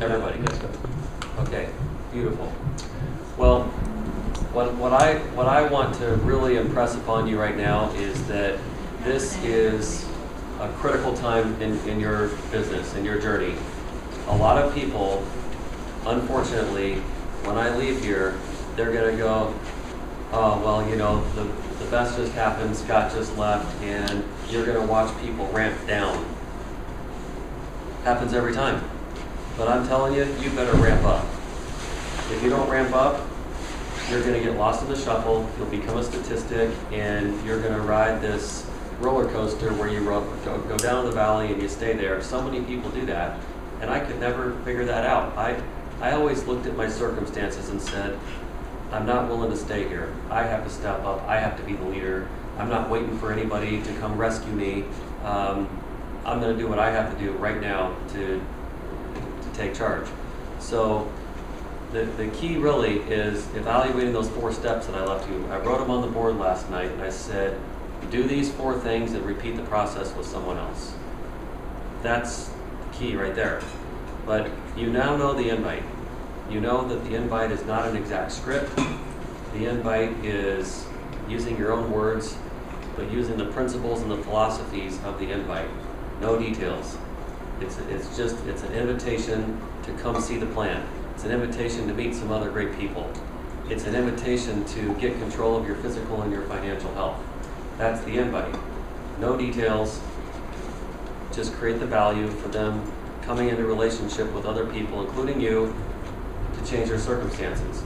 Everybody? Yes, sir. Okay, beautiful. Well, what I want to really impress upon you right now is that this is a critical time in your business, in your journey. A lot of people, unfortunately, when I leave here, they're going to go, oh, well, you know, the best just happened, Scott just left, and you're going to watch people ramp down. Happens every time. But I'm telling you, you better ramp up. If you don't ramp up, you're going to get lost in the shuffle, you'll become a statistic, and you're going to ride this roller coaster where you go down the valley and you stay there. So many people do that, and I could never figure that out. I always looked at my circumstances and said, I'm not willing to stay here. I have to step up. I have to be the leader. I'm not waiting for anybody to come rescue me. I'm going to do what I have to do right now to take charge. So the key really is evaluating those 4 steps that I left you. I wrote them on the board last night, and I said, do these 4 things and repeat the process with someone else. That's key right there. But you now know the invite. You know that the invite is not an exact script. The invite is using your own words, but using the principles and the philosophies of the invite. No details. It's an invitation to come see the plan. It's an invitation to meet some other great people. It's an invitation to get control of your physical and your financial health. That's the invite. No details. Just create the value for them coming into relationship with other people, including you, to change their circumstances.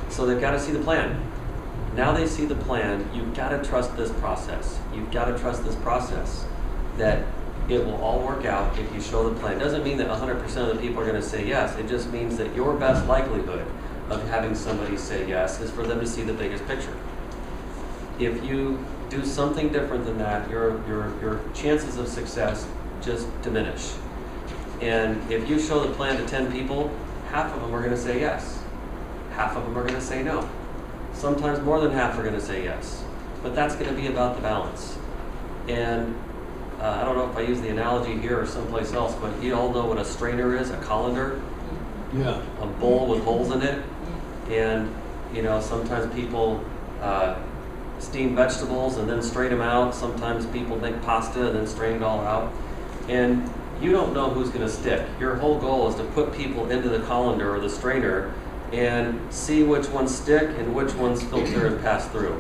So they've got to see the plan. Now they see the plan, you've got to trust this process. You've got to trust this process that it will all work out if you show the plan. It doesn't mean that 100% of the people are going to say yes. It just means that your best likelihood of having somebody say yes is for them to see the biggest picture. If you do something different than that, your chances of success just diminish. And if you show the plan to 10 people, half of them are going to say yes. Half of them are going to say no. Sometimes more than half are going to say yes. But that's going to be about the balance. And I don't know if I use the analogy here or someplace else, but you all know what a strainer is, a colander? Yeah. A bowl with holes in it. And, you know, sometimes people steam vegetables and then strain them out. Sometimes people make pasta and then strain it all out. And you don't know who's going to stick. Your whole goal is to put people into the colander or the strainer and see which ones stick and which ones filter and pass through.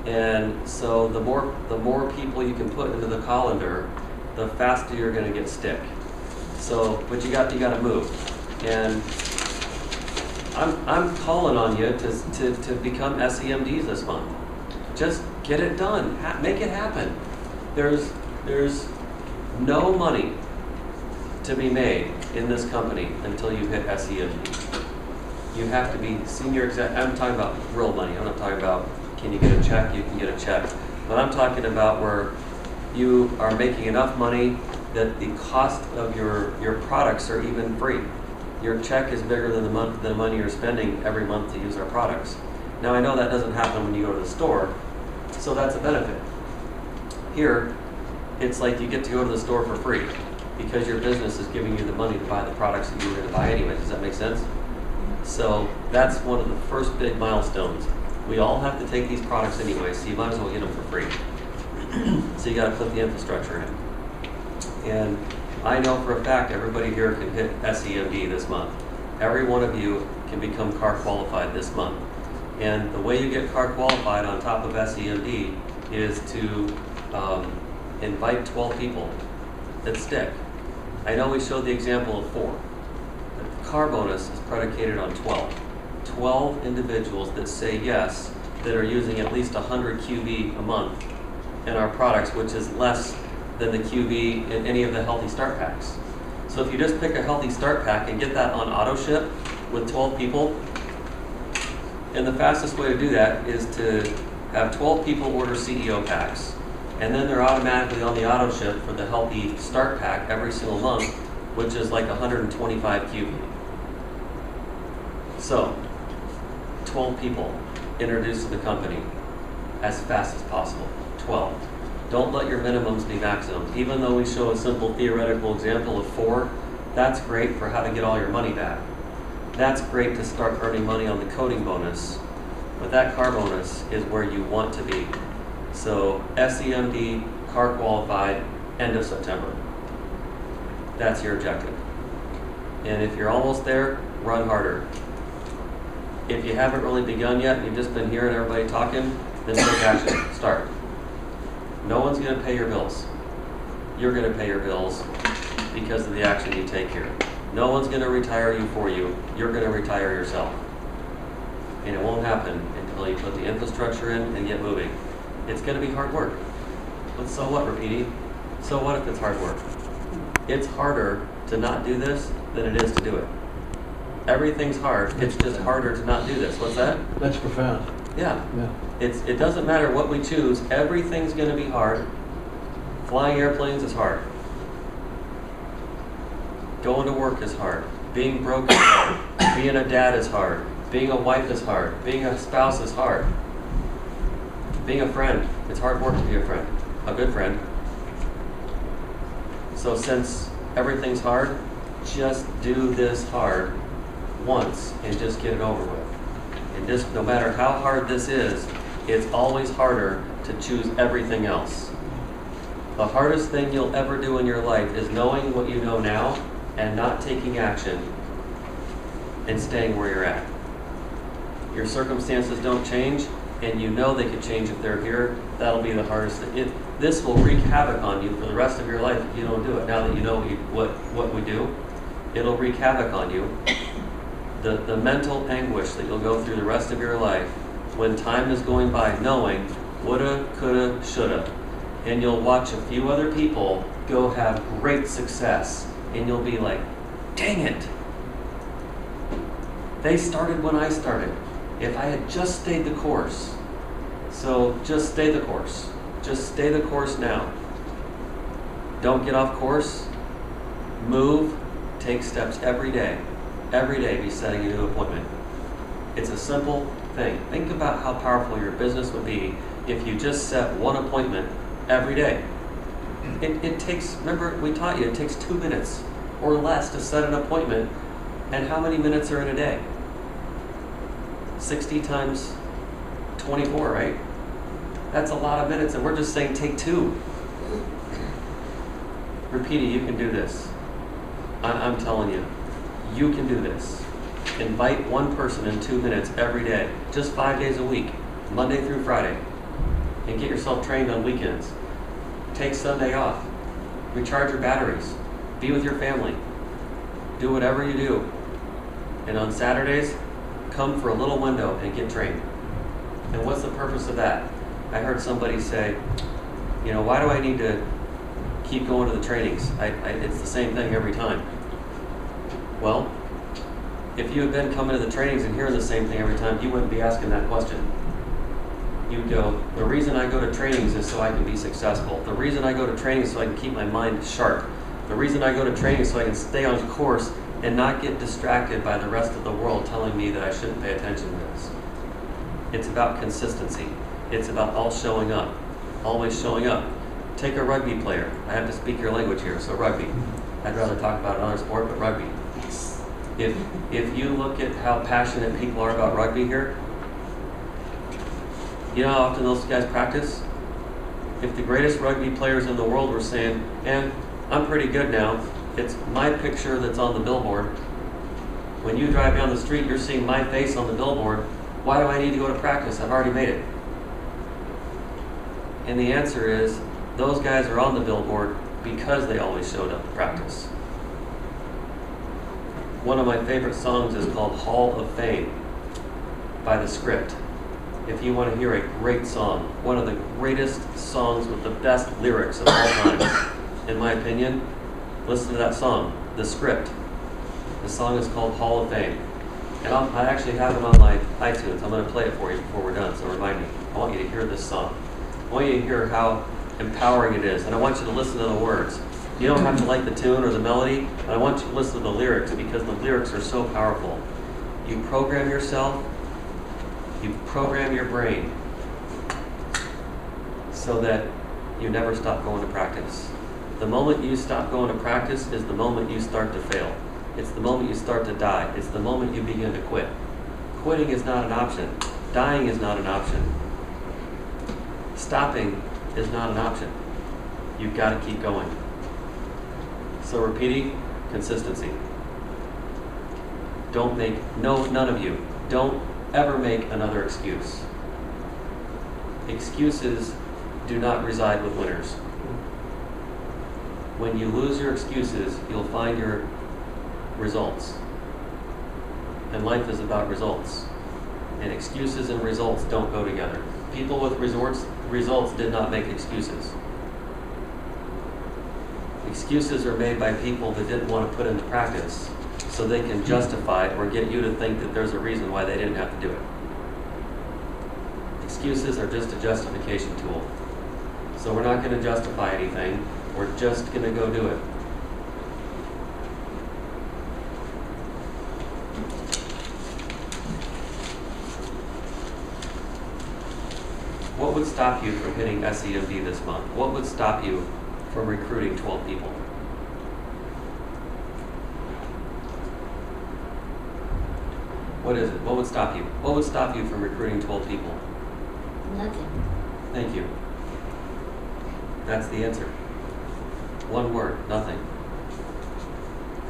And so the more people you can put into the colander, the faster you're going to get stick. So, but you got to move. And I'm calling on you to become SEMDs this month. Just get it done. Make it happen. There's no money to be made in this company until you hit SEMD. You have to be senior exec. I'm talking about real money. I'm not talking about can you get a check, you can get a check. But I'm talking about where you are making enough money that the cost of your products are even free. Your check is bigger than the money you're spending every month to use our products. Now I know that doesn't happen when you go to the store, so that's a benefit. Here, it's like you get to go to the store for free because your business is giving you the money to buy the products that you were going to buy anyway. Does that make sense? So that's one of the first big milestones. We all have to take these products anyway, so you might as well get them for free. So you got to put the infrastructure in. And I know for a fact everybody here can hit SEMD this month. Every one of you can become CAR qualified this month. And the way you get CAR qualified on top of SEMD is to invite 12 people that stick. I know we showed the example of 4. The CAR bonus is predicated on 12. 12 individuals that say yes, that are using at least 100 QV a month in our products, which is less than the QV in any of the Healthy Start packs. So if you just pick a Healthy Start pack and get that on auto ship with 12 people, and the fastest way to do that is to have 12 people order CEO packs, and then they're automatically on the auto ship for the Healthy Start pack every single month, which is like 125 QV. So 12 people introduced to the company as fast as possible. 12. Don't let your minimums be maximums. Even though we show a simple theoretical example of 4, That's great for how to get all your money back. That's great to start earning money on the coding bonus. But that car bonus is where you want to be. So SEMD, car qualified, end of September. That's your objective. And if you're almost there, run harder. If you haven't really begun yet, and you've just been hearing everybody talking, then take action. Start. No one's going to pay your bills. You're going to pay your bills because of the action you take here. No one's going to retire you for you. You're going to retire yourself. And it won't happen until you put the infrastructure in and get moving. It's going to be hard work. But so what, Repeaty? So what if it's hard work? It's harder to not do this than it is to do it. Everything's hard. It's just harder to not do this. What's that? That's profound. Yeah. Yeah. It doesn't matter what we choose. Everything's going to be hard. Flying airplanes is hard. Going to work is hard. Being broke is hard. Being a dad is hard. Being a wife is hard. Being a spouse is hard. Being a friend, it's hard work to be a friend. A good friend. So since everything's hard, just do this hard once and just get it over with. And just no matter how hard this is, it's always harder to choose everything else. The hardest thing you'll ever do in your life is knowing what you know now and not taking action and staying where you're at. Your circumstances don't change, and you know they could change if they're here. That'll be the hardest thing. This will wreak havoc on you for the rest of your life if you don't do it. Now that you know what we do, it'll wreak havoc on you. The mental anguish that you'll go through the rest of your life when time is going by knowing woulda, coulda, shoulda. And you'll watch a few other people go have great success, and you'll be like, dang it. They started when I started. If I had just stayed the course. So just stay the course. Just stay the course now. Don't get off course. Move. Take steps every day. Every day be setting a new appointment. It's a simple thing. Think about how powerful your business would be if you just set one appointment every day. It takes, remember we taught you, it takes 2 minutes or less to set an appointment. And how many minutes are in a day? 60 times 24, right? That's a lot of minutes, and we're just saying take 2. Repeat it, you can do this. I'm telling you, you can do this. Invite one person in 2 minutes every day, just 5 days a week, Monday through Friday, and get yourself trained on weekends. Take Sunday off. Recharge your batteries. Be with your family. Do whatever you do. And on Saturdays, come for a little window and get trained. And what's the purpose of that? I heard somebody say, you know, why do I need to keep going to the trainings? It's the same thing every time. Well, if you had been coming to the trainings and hearing the same thing every time, you wouldn't be asking that question. You'd go, the reason I go to trainings is so I can be successful. The reason I go to trainings is so I can keep my mind sharp. The reason I go to training is so I can stay on course and not get distracted by the rest of the world telling me that I shouldn't pay attention to this. It's about consistency. It's about always showing up. Take a rugby player. I have to speak your language here, so rugby. I'd rather talk about another sport, but rugby. If you look at how passionate people are about rugby here, you know how often those guys practice? If the greatest rugby players in the world were saying, and I'm pretty good now, it's my picture that's on the billboard. When you drive down the street, you're seeing my face on the billboard. Why do I need to go to practice? I've already made it. And the answer is, those guys are on the billboard because they always showed up to practice. One of my favorite songs is called Hall of Fame by The Script. If you want to hear a great song, one of the greatest songs with the best lyrics of all time, in my opinion, listen to that song, The Script. The song is called Hall of Fame. And I actually have it on my iTunes. I'm going to play it for you before we're done, so remind me. I want you to hear this song. I want you to hear how empowering it is, and I want you to listen to the words. You don't have to like the tune or the melody, but I want you to listen to the lyrics because the lyrics are so powerful. You program yourself, you program your brain so that you never stop going to practice. The moment you stop going to practice is the moment you start to fail. It's the moment you start to die. It's the moment you begin to quit. Quitting is not an option. Dying is not an option. Stopping is not an option. You've got to keep going. So repeating, consistency. None of you, don't ever make another excuse. Excuses do not reside with winners. When you lose your excuses, you'll find your results. And life is about results. And excuses and results don't go together. People with results did not make excuses. Excuses are made by people that didn't want to put into practice so they can justify or get you to think that there's a reason why they didn't have to do it. Excuses are just a justification tool. So we're not going to justify anything. We're just going to go do it. What would stop you from hitting SEMD this month? What would stop you from recruiting 12 people? What is it? What would stop you? What would stop you from recruiting 12 people? Nothing. Thank you. That's the answer. One word, nothing.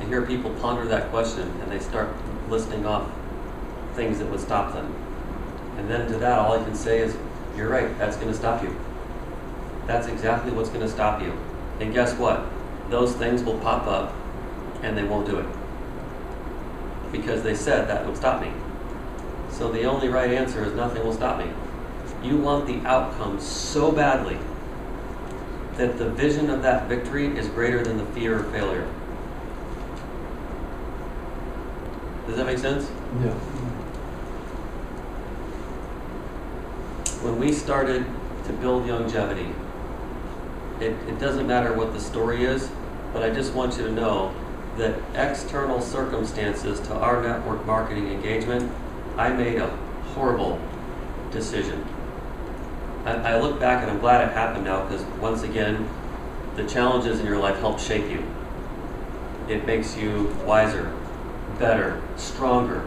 I hear people ponder that question and they start listing off things that would stop them. And then to that, all I can say is, you're right, that's going to stop you. That's exactly what's going to stop you. And guess what? Those things will pop up and they won't do it. Because they said that would stop me. So the only right answer is nothing will stop me. You want the outcome so badly that the vision of that victory is greater than the fear of failure. Does that make sense? Yeah. When we started to build longevity, it doesn't matter what the story is, but I just want you to know that external circumstances to our network marketing engagement, I made a horrible decision. I look back and I'm glad it happened now because once again, the challenges in your life help shape you. It makes you wiser, better, stronger.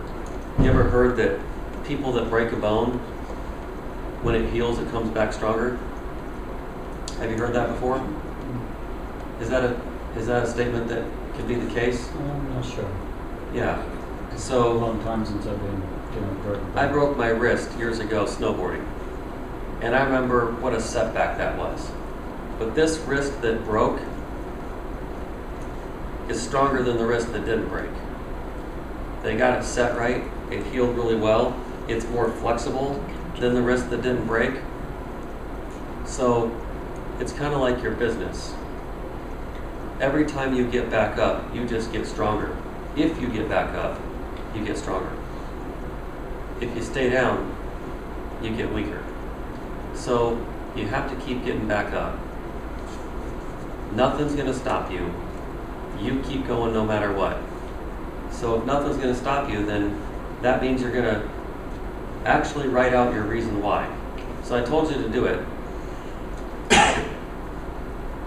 You ever heard that people that break a bone, when it heals, it comes back stronger? Have you heard that before? Is that a statement that could be the case? I'm not sure. Yeah. A So long time since I've been, broken. I broke my wrist years ago snowboarding. And I remember what a setback that was. But this wrist that broke is stronger than the wrist that didn't break. They got it set right. It healed really well. It's more flexible than the wrist that didn't break. So it's kind of like your business. Every time you get back up, you just get stronger. If you get back up, you get stronger. If you stay down, you get weaker. So you have to keep getting back up. Nothing's going to stop you. You keep going no matter what. So if nothing's going to stop you, then that means you're going to actually write out your reason why. So I told you to do it.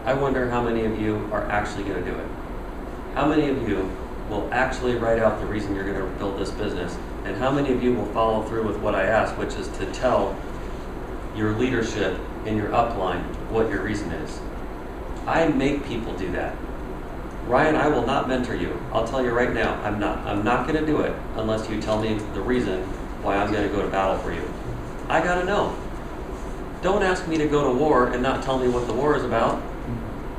I wonder how many of you are actually going to do it. How many of you will actually write out the reason you're going to build this business? And how many of you will follow through with what I asked, which is to tell your leadership in your upline what your reason is? I make people do that. Ryan, I will not mentor you. I'll tell you right now, I'm not. I'm not going to do it unless you tell me the reason why I'm going to go to battle for you. I got to know. Don't ask me to go to war and not tell me what the war is about.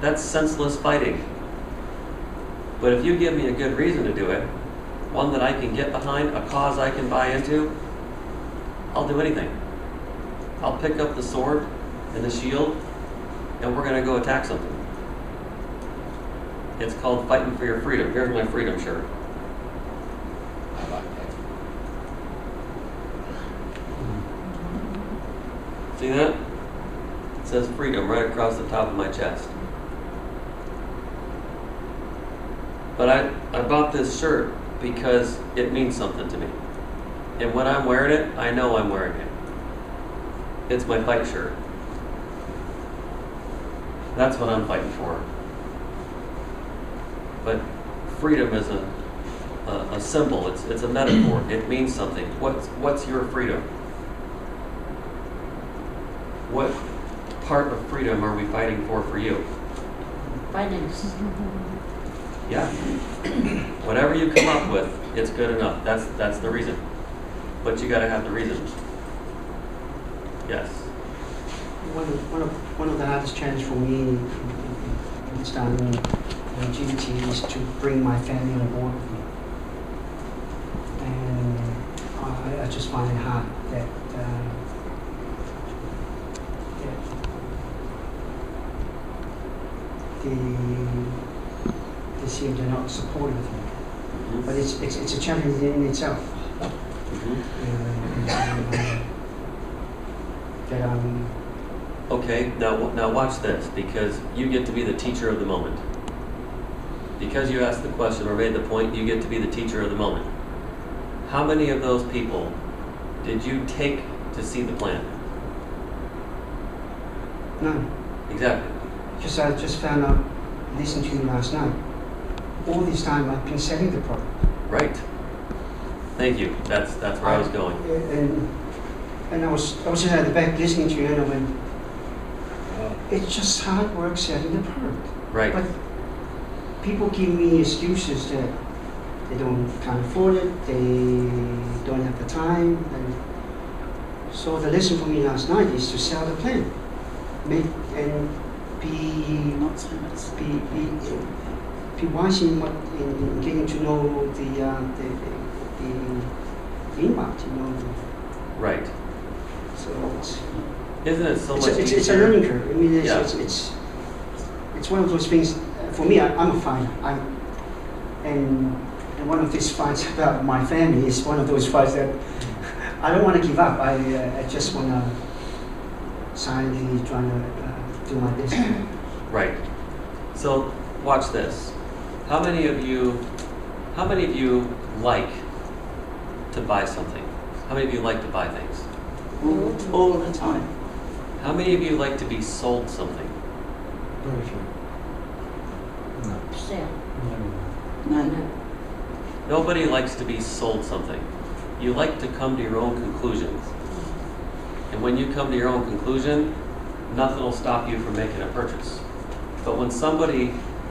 That's senseless fighting. But if you give me a good reason to do it, one that I can get behind, a cause I can buy into, I'll do anything. I'll pick up the sword and the shield, and we're going to go attack something. It's called fighting for your freedom. Here's my freedom shirt. I like that. See that? It says freedom right across the top of my chest. But I bought this shirt because it means something to me. And when I'm wearing it, I know I'm wearing it. It's my fight shirt. That's what I'm fighting for. But freedom is a symbol. It's a metaphor. It means something. What's your freedom? What part of freedom are we fighting for you? Finance. Yeah. Whatever you come up with, it's good enough. That's the reason. But you got to have the reason. Yes. One of the hardest challenges for me in starting longevity is to bring my family on board with me. And I just find it hard that they seem they're not supportive of me. Mm-hmm. But it's a challenge in itself. Mm-hmm. That I'm. Okay, now watch this, because you get to be the teacher of the moment. Because you asked the question or made the point, you get to be the teacher of the moment. How many of those people did you take to see the plan? None. Exactly. Because I just found out, listening to you last night, all this time I've been selling the product. Right. Thank you. That's where I was going. And I was just at the back listening to you, and I went, it's just hard work selling the product. Right. But people give me excuses that they can't afford it, they don't have the time, and so the lesson for me last night is to sell the plan, be wise in getting to know the inbound, you know. Right. So Isn't it so much it's a easier? learning curve. I mean, Yeah. it's one of those things. For me, I'm a fighter. And one of these fights about my family is one of those fights that I don't want to give up. I just want to silently trying to do my best. Right. So watch this. How many of you like to buy something? How many of you like to buy things? All the time. How many of you like to be sold something? Very few. No. Sale. No. Nobody likes to be sold something. You like to come to your own conclusions. And when you come to your own conclusion, nothing will stop you from making a purchase. But when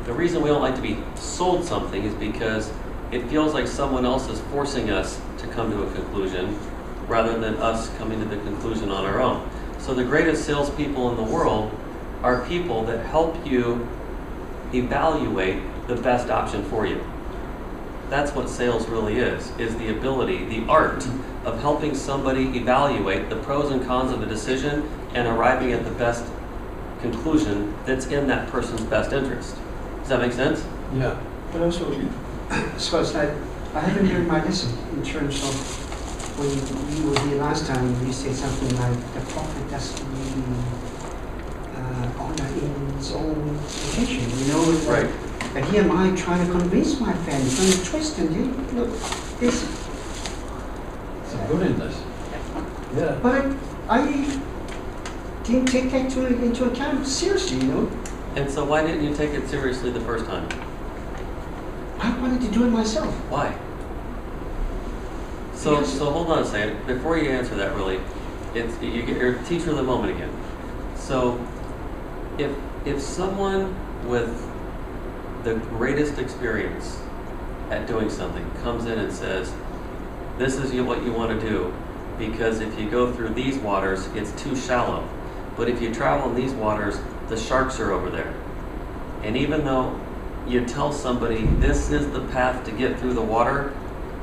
the reason we don't like to be sold something is because it feels like someone else is forcing us to come to a conclusion rather than us coming to the conclusion on our own. So the greatest salespeople in the world are people that help you evaluate the best option for you. That's what sales really is the ability, the art of helping somebody evaluate the pros and cons of a decision and arriving at the best conclusion that's in that person's best interest. Does that make sense? Yeah. But also, Scott, I haven't learned my lesson in terms of when you were here last time. You said something like the prophet doesn't really honor in his own location. You know, Right. And here am I trying to convince my family, trying to twist them. You know, this. Some good in this. Yeah. But I didn't take that into account seriously. You know, And so why didn't you take it seriously the first time? I wanted to do it myself. Why? So Because- so hold on a second. Before you answer that, really, you're teacher of the moment again. So if someone with the greatest experience at doing something comes in and says, this is what you want to do, because if you go through these waters, it's too shallow. But if you travel in these waters, the sharks are over there. And even though you tell somebody this is the path to get through the water,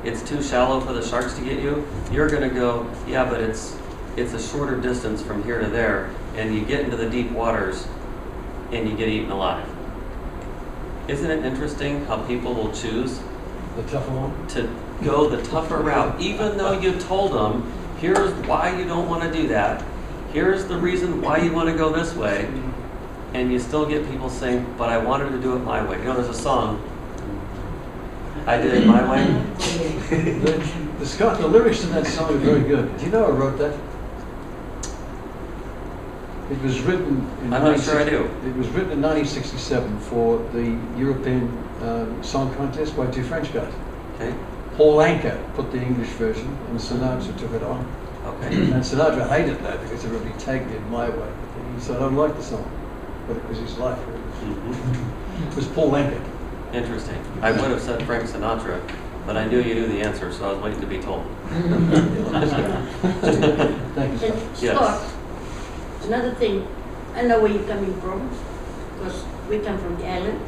it's too shallow for the sharks to get you, you're going to go, yeah, but it's a shorter distance from here to there, and you get into the deep waters and you get eaten alive. Isn't it interesting how people will choose The tougher one? to go the tougher route, even though you told them, here's why you don't want to do that, here's the reason why you want to go this way, and you still get people saying, but I wanted to do it my way. You know, there's a song, I did it my way. The lyrics in that song are very good. Do you know I wrote that? It was written in I'm not sure I 1960 do. It was written in 1967 for the European Song Contest by two French guys. Okay, Paul Anka put the English version, and Sinatra took it on. okay. And Sinatra hated that because it really tagged it my way. He said, I don't like the song, but it was his life. Mhm. It was Paul Anka. Interesting. I would have said Frank Sinatra, but I knew you knew the answer, so I was waiting to be told. Thank you, sir. And Yes. Scott, another thing, I know where you're coming from, because we come from the island.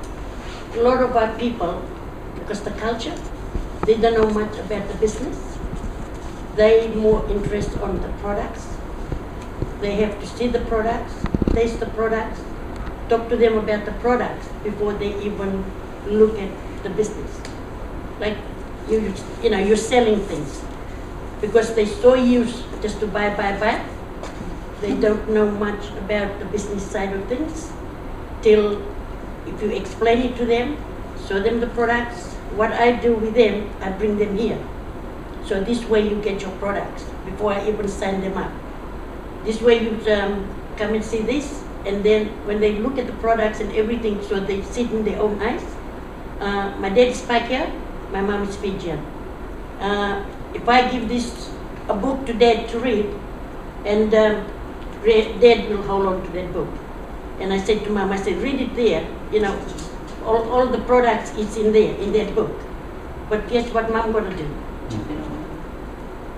A lot of our people, because the culture, they don't know much about the business. They more interest on the products. They have to see the products, taste the products, talk to them about the products before they even look at the business. Like you know, you're selling things because they're so used just to buy. They don't know much about the business side of things till if you explain it to them, show them the products. What I do with them, I bring them here. So this way you get your products before I even sign them up. This way you come and see this, and then when they look at the products and everything, so they see it in their own eyes. My dad is Pakia, my mom is Fijian. If I give this a book to dad to read, and dad will hold on to that book. And I said to mom, I said, read it there, you know, all the products is in there, in that book. But guess what mom gonna do?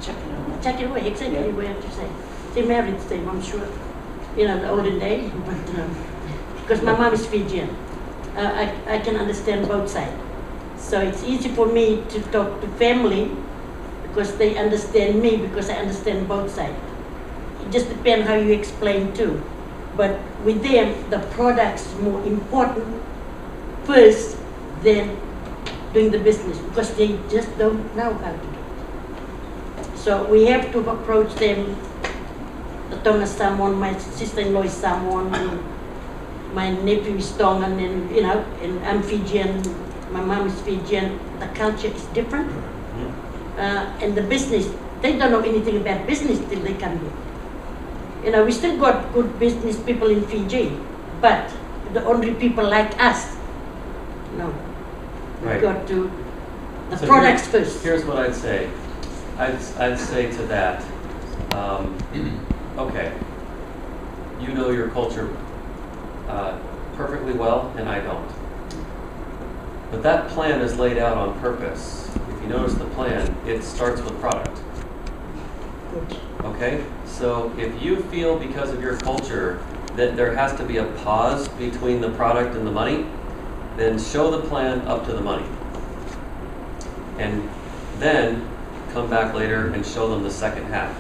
Check it out. Check it away, exactly Yeah. what you have to say. They married the same, I'm sure. You know, the olden days, but because my mom is Fijian, I can understand both sides. So it's easy for me to talk to family because they understand me because I understand both sides. It just depends how you explain too. But with them, the product's more important first than doing the business because they just don't know how to do it. So we have to approach them. Tonga is someone, my sister-in-law is someone, and my nephew is Tongan, and you know, and I'm Fijian, my mom is Fijian. The culture is different, and the business, they don't know anything about business till they come here. You know, we still got good business people in Fiji, but the only people like us, no. We Right. got to the So products first. Here's what I'd say. I'd say to that, okay, you know your culture perfectly well, and I don't. But that plan is laid out on purpose. If you notice the plan, it starts with product. Good. Okay? So if you feel because of your culture that there has to be a pause between the product and the money, then show the plan up to the money. And then come back later and show them the second half.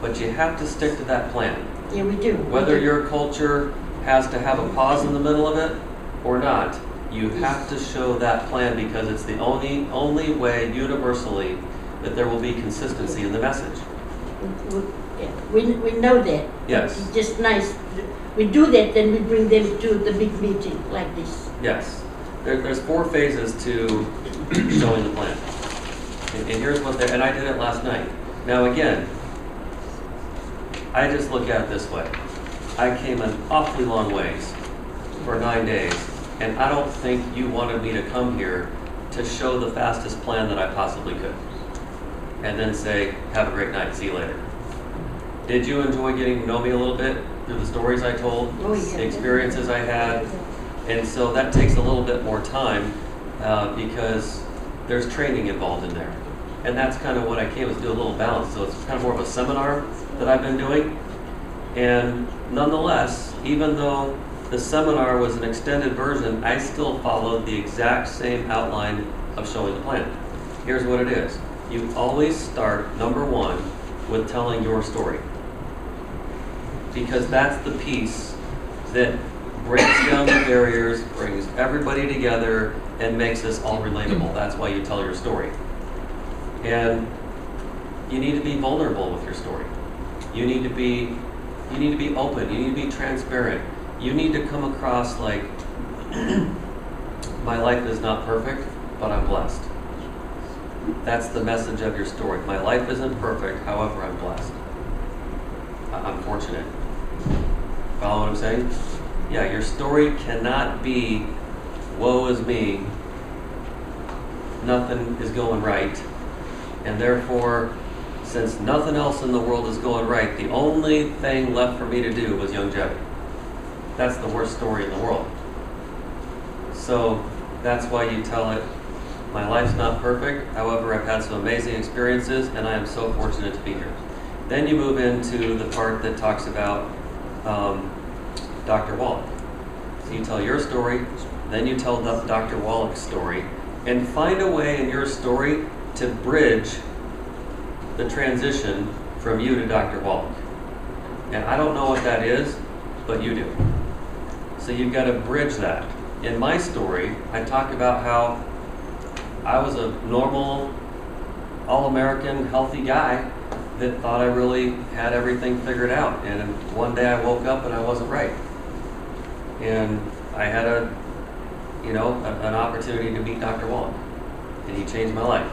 But you have to stick to that plan. Yeah, we do. Whether We do. your culture has to have a pause in the middle of it or not, you have to show that plan because it's the only way universally that there will be consistency in the message. Yeah, we know that. Yes. It's just nice. We do that, then we bring them to the big meeting like this. Yes. There's 4 phases to showing the plan. And here's what they, and I did it last night. Now again, I just look at it this way. I came an awfully long ways for 9 days, and I don't think you wanted me to come here to show the fastest plan that I possibly could. And then say, have a great night, see you later. Did you enjoy getting to know me a little bit through the stories I told, Oh, yeah. the experiences I had? And so that takes a little bit more time because there's training involved in there. And that's kind of what I came to do, a little balance. So it's kind of more of a seminar that I've been doing. And nonetheless, even though the seminar was an extended version, I still followed the exact same outline of showing the plan. Here's what it is. You always start, number 1, with telling your story. Because that's the piece that breaks down the barriers, brings everybody together, and makes us all relatable. That's why you tell your story. And you need to be vulnerable with your story. You need to be open. You need to be transparent. You need to come across like, my life is not perfect, but I'm blessed. That's the message of your story. My life isn't perfect, however, I'm blessed. I'm fortunate. Follow what I'm saying? Yeah, your story cannot be, woe is me, nothing is going right, and therefore, since nothing else in the world is going right, the only thing left for me to do was young Jebby. That's the worst story in the world. So that's why you tell it, my life's not perfect, however, I've had some amazing experiences, and I am so fortunate to be here. Then you move into the part that talks about Dr. Wallach. So you tell your story, then you tell Dr. Wallach's story, and find a way in your story to bridge the transition from you to Dr. Wallach. And I don't know what that is, but you do. So you've got to bridge that. In my story, I talk about how I was a normal, all-American, healthy guy that thought I really had everything figured out. And one day I woke up and I wasn't right. And I had an opportunity to meet Dr. Wallach, and he changed my life.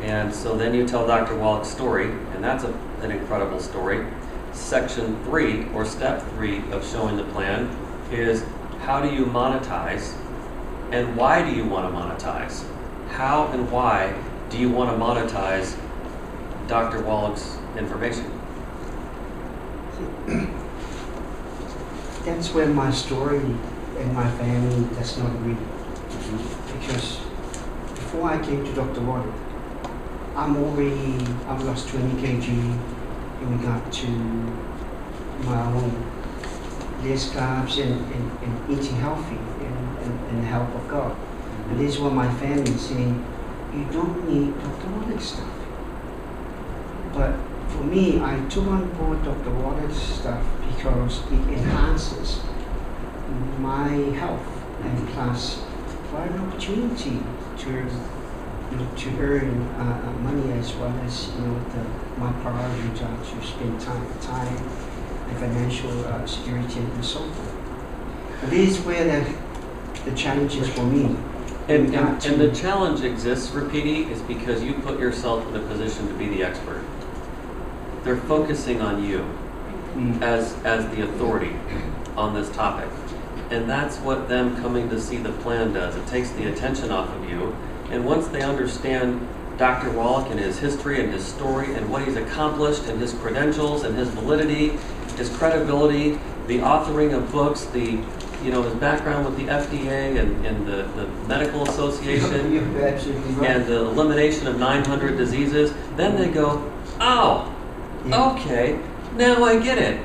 And so then you tell Dr. Wallach's story, and that's an incredible story. Section 3, or step 3 of showing the plan is, how do you monetize, and why do you want to monetize? How and why do you want to monetize Dr. Wallach's information? That's where my story and my family does not agree. Because before I came to Dr. Wallach, I've lost 20 kg in regard to my own less carbs and eating healthy and the help of God. And this is what my family is saying, you don't need Dr. Wallach's stuff. But for me, I took on board Dr. Wallach's stuff because it enhances my health, and plus for an opportunity to earn money, as well as my priority to spend time and financial security and so forth. And this is where the challenge is for me. And the challenge exists, Rapidi, is because you put yourself in a position to be the expert. They're focusing on you as the authority on this topic. And that's what them coming to see the plan does. It takes the attention off of you. And once they understand Dr. Wallach and his history and his story and what he's accomplished and his credentials and his validity, his credibility, the authoring of books, his background with the FDA and the Medical Association, You're absolutely right. and the elimination of 900 diseases, then they go, oh, okay, now I get it.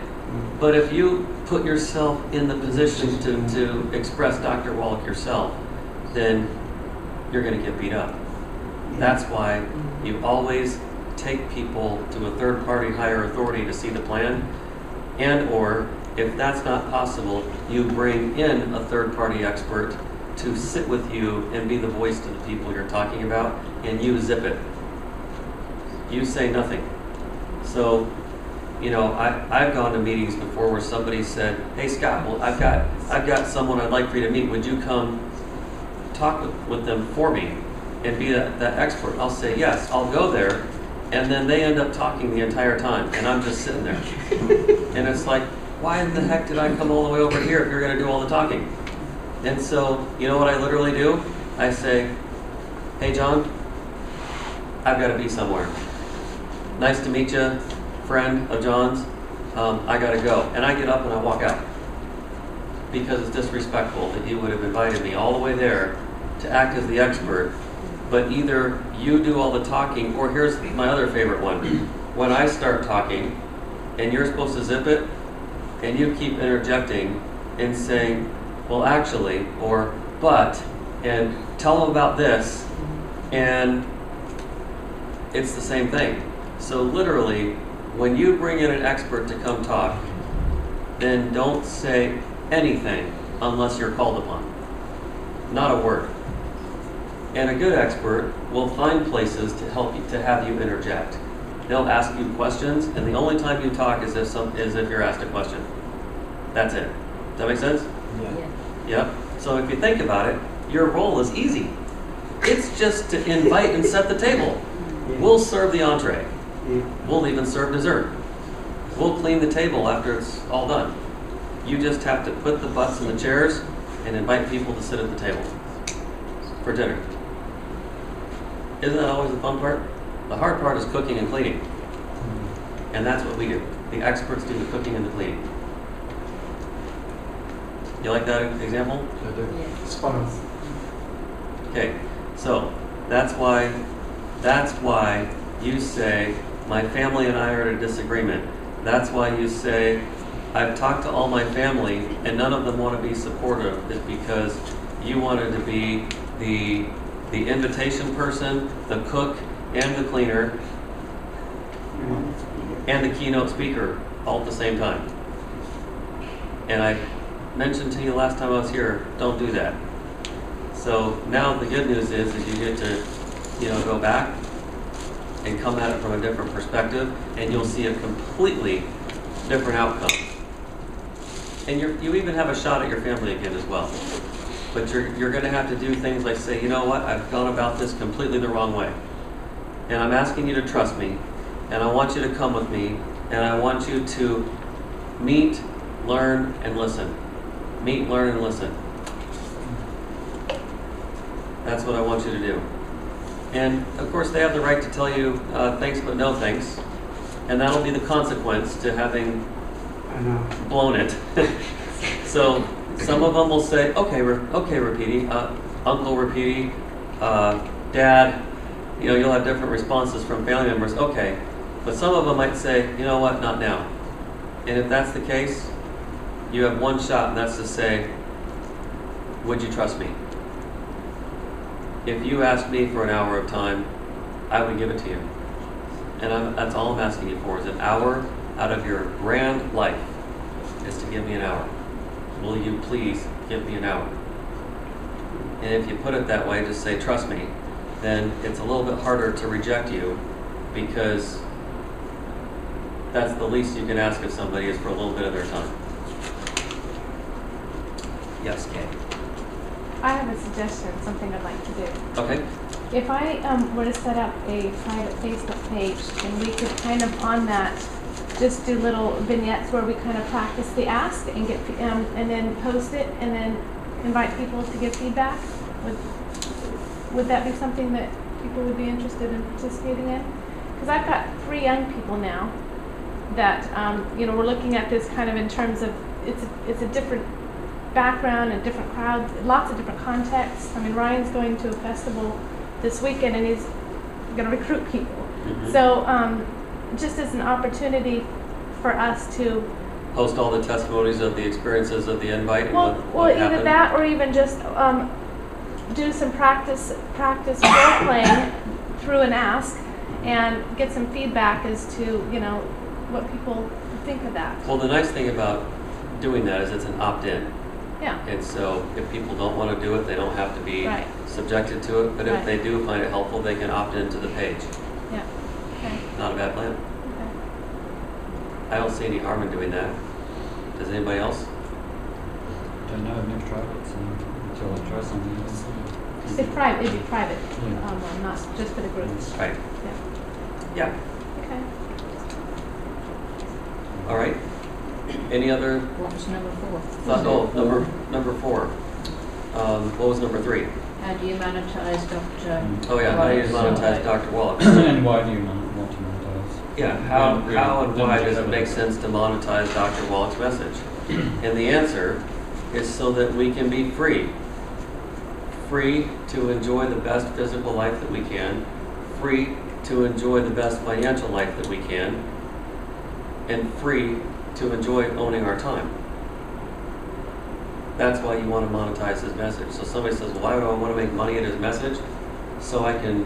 But if you put yourself in the position to express Dr. Wallach yourself, then you're going to get beat up. That's why you always take people to a third-party higher authority to see the plan, and or if that's not possible, you bring in a third-party expert to sit with you and be the voice to the people you're talking about, and you zip it. You say nothing. So, I've gone to meetings before where somebody said, "Hey Scott, well I've got someone I'd like for you to meet. Would you come talk with them for me and be that expert?" I'll say yes. I'll go there, and then they end up talking the entire time, and I'm just sitting there. And it's like, why the heck did I come all the way over here if you're going to do all the talking? And so, you know what I literally do? I say, "Hey John, I've got to be somewhere. Nice to meet you, friend of John's. I got to go." And I get up and I walk out. Because it's disrespectful that you would have invited me all the way there to act as the expert, but either you do all the talking, or here's my other favorite one. When I start talking, and you're supposed to zip it, and you keep interjecting and saying, "Well, actually," or "but," and "tell them about this," and it's the same thing. So literally, when you bring in an expert to come talk, then don't say anything unless you're called upon. Not a word. And a good expert will find places to help you, to have you interject. They'll ask you questions, and the only time you talk is if you're asked a question. That's it. Does that make sense? Yeah. Yep. So if you think about it, your role is easy. It's just to invite and set the table. We'll serve the entree. We'll even serve dessert. We'll clean the table after it's all done. You just have to put the butts in the chairs and invite people to sit at the table for dinner. Isn't that always the fun part? The hard part is cooking and cleaning. And that's what we do. The experts do the cooking and the cleaning. You like that example? I do. Yeah. Spot on. Okay, so that's why you say, my family and I are at a disagreement. That's why you say, I've talked to all my family and none of them want to be supportive, is because you wanted to be the invitation person, the cook, and the cleaner, and the keynote speaker all at the same time. And I mentioned to you last time I was here, don't do that. So now the good news is you get to, go back and come at it from a different perspective, and you'll see a completely different outcome. And you even have a shot at your family again as well. But you're going to have to do things like say, you know what, I've gone about this completely the wrong way. And I'm asking you to trust me, and I want you to come with me, and I want you to meet, learn, and listen. Meet, learn, and listen. That's what I want you to do. And of course they have the right to tell you thanks but no thanks. And that'll be the consequence to having blown it. So some of them will say, okay, Rapidi, Uncle Rapidi, Dad, you'll have different responses from family members, okay. But some of them might say, you know what, not now. And if that's the case, you have one shot, and that's to say, would you trust me? If you asked me for an hour of time, I would give it to you. And that's all I'm asking you for, is an hour out of your grand life, is to give me an hour. Will you please give me an hour? And if you put it that way, just say, trust me, then it's a little bit harder to reject you, because that's the least you can ask of somebody, is for a little bit of their time. Yes, Kay. I have a suggestion, something I'd like to do. Okay. If I were to set up a private Facebook page, and we could kind of on that just do little vignettes where we kind of practice the ask and get and then post it and then invite people to give feedback, would that be something that people would be interested in participating in? Because I've got 3 young people now that we're looking at this kind of in terms of it's a different background and different crowds, lots of different contexts. I mean, Ryan's going to a festival this weekend and he's going to recruit people. Mm-hmm. So just as an opportunity for us to post all the testimonies of the experiences of the invite. And well, what either happened. that or even just do some practice role playing through an ask and get some feedback as to what people think of that. Well, the nice thing about doing that is it's an opt-in. Yeah. And so if people don't want to do it, they don't have to be Right. subjected to it. But if Right. they do find it helpful, they can opt into the page. Yeah. Okay. Not a bad plan. Okay. I don't see any harm in doing that. Does anybody else? Don't know, I've never tried it, so until I try something else. It's private. It'd be private, Yeah. not just for the group. Right. Yeah. Yeah. Okay. All right. Any other What was number 4? thoughts? Oh, number 4. What was number 3? How do you monetize Dr. Oh yeah, how do you Wallace? monetize Dr. Wallace? And why do you want to monetize? Yeah, how and why does it make sense to monetize Dr. Wallach's message? And the answer is so that we can be free. Free to enjoy the best physical life that we can, free to enjoy the best financial life that we can, and free to enjoy owning our time. That's why you want to monetize his message. So somebody says, why do I want to make money at his message? So I can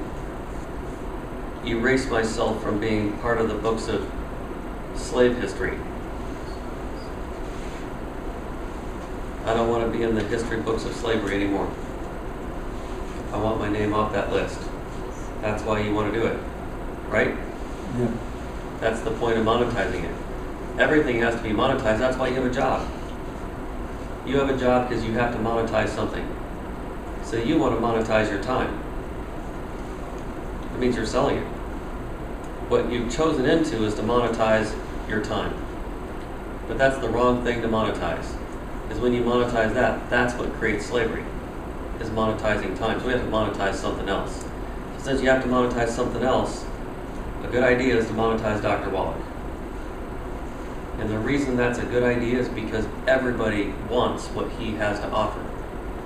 erase myself from being part of the books of slave history. I don't want to be in the history books of slavery anymore. I want my name off that list. That's why you want to do it, right? Yeah. That's the point of monetizing it. Everything has to be monetized. That's why you have a job. You have a job because you have to monetize something. So you want to monetize your time. It means you're selling it. What you've chosen into is to monetize your time. But that's the wrong thing to monetize. Is when you monetize that, that's what creates slavery, is monetizing time. So we have to monetize something else. So since you have to monetize something else, a good idea is to monetize Dr. Wallach. And the reason that's a good idea is because everybody wants what he has to offer.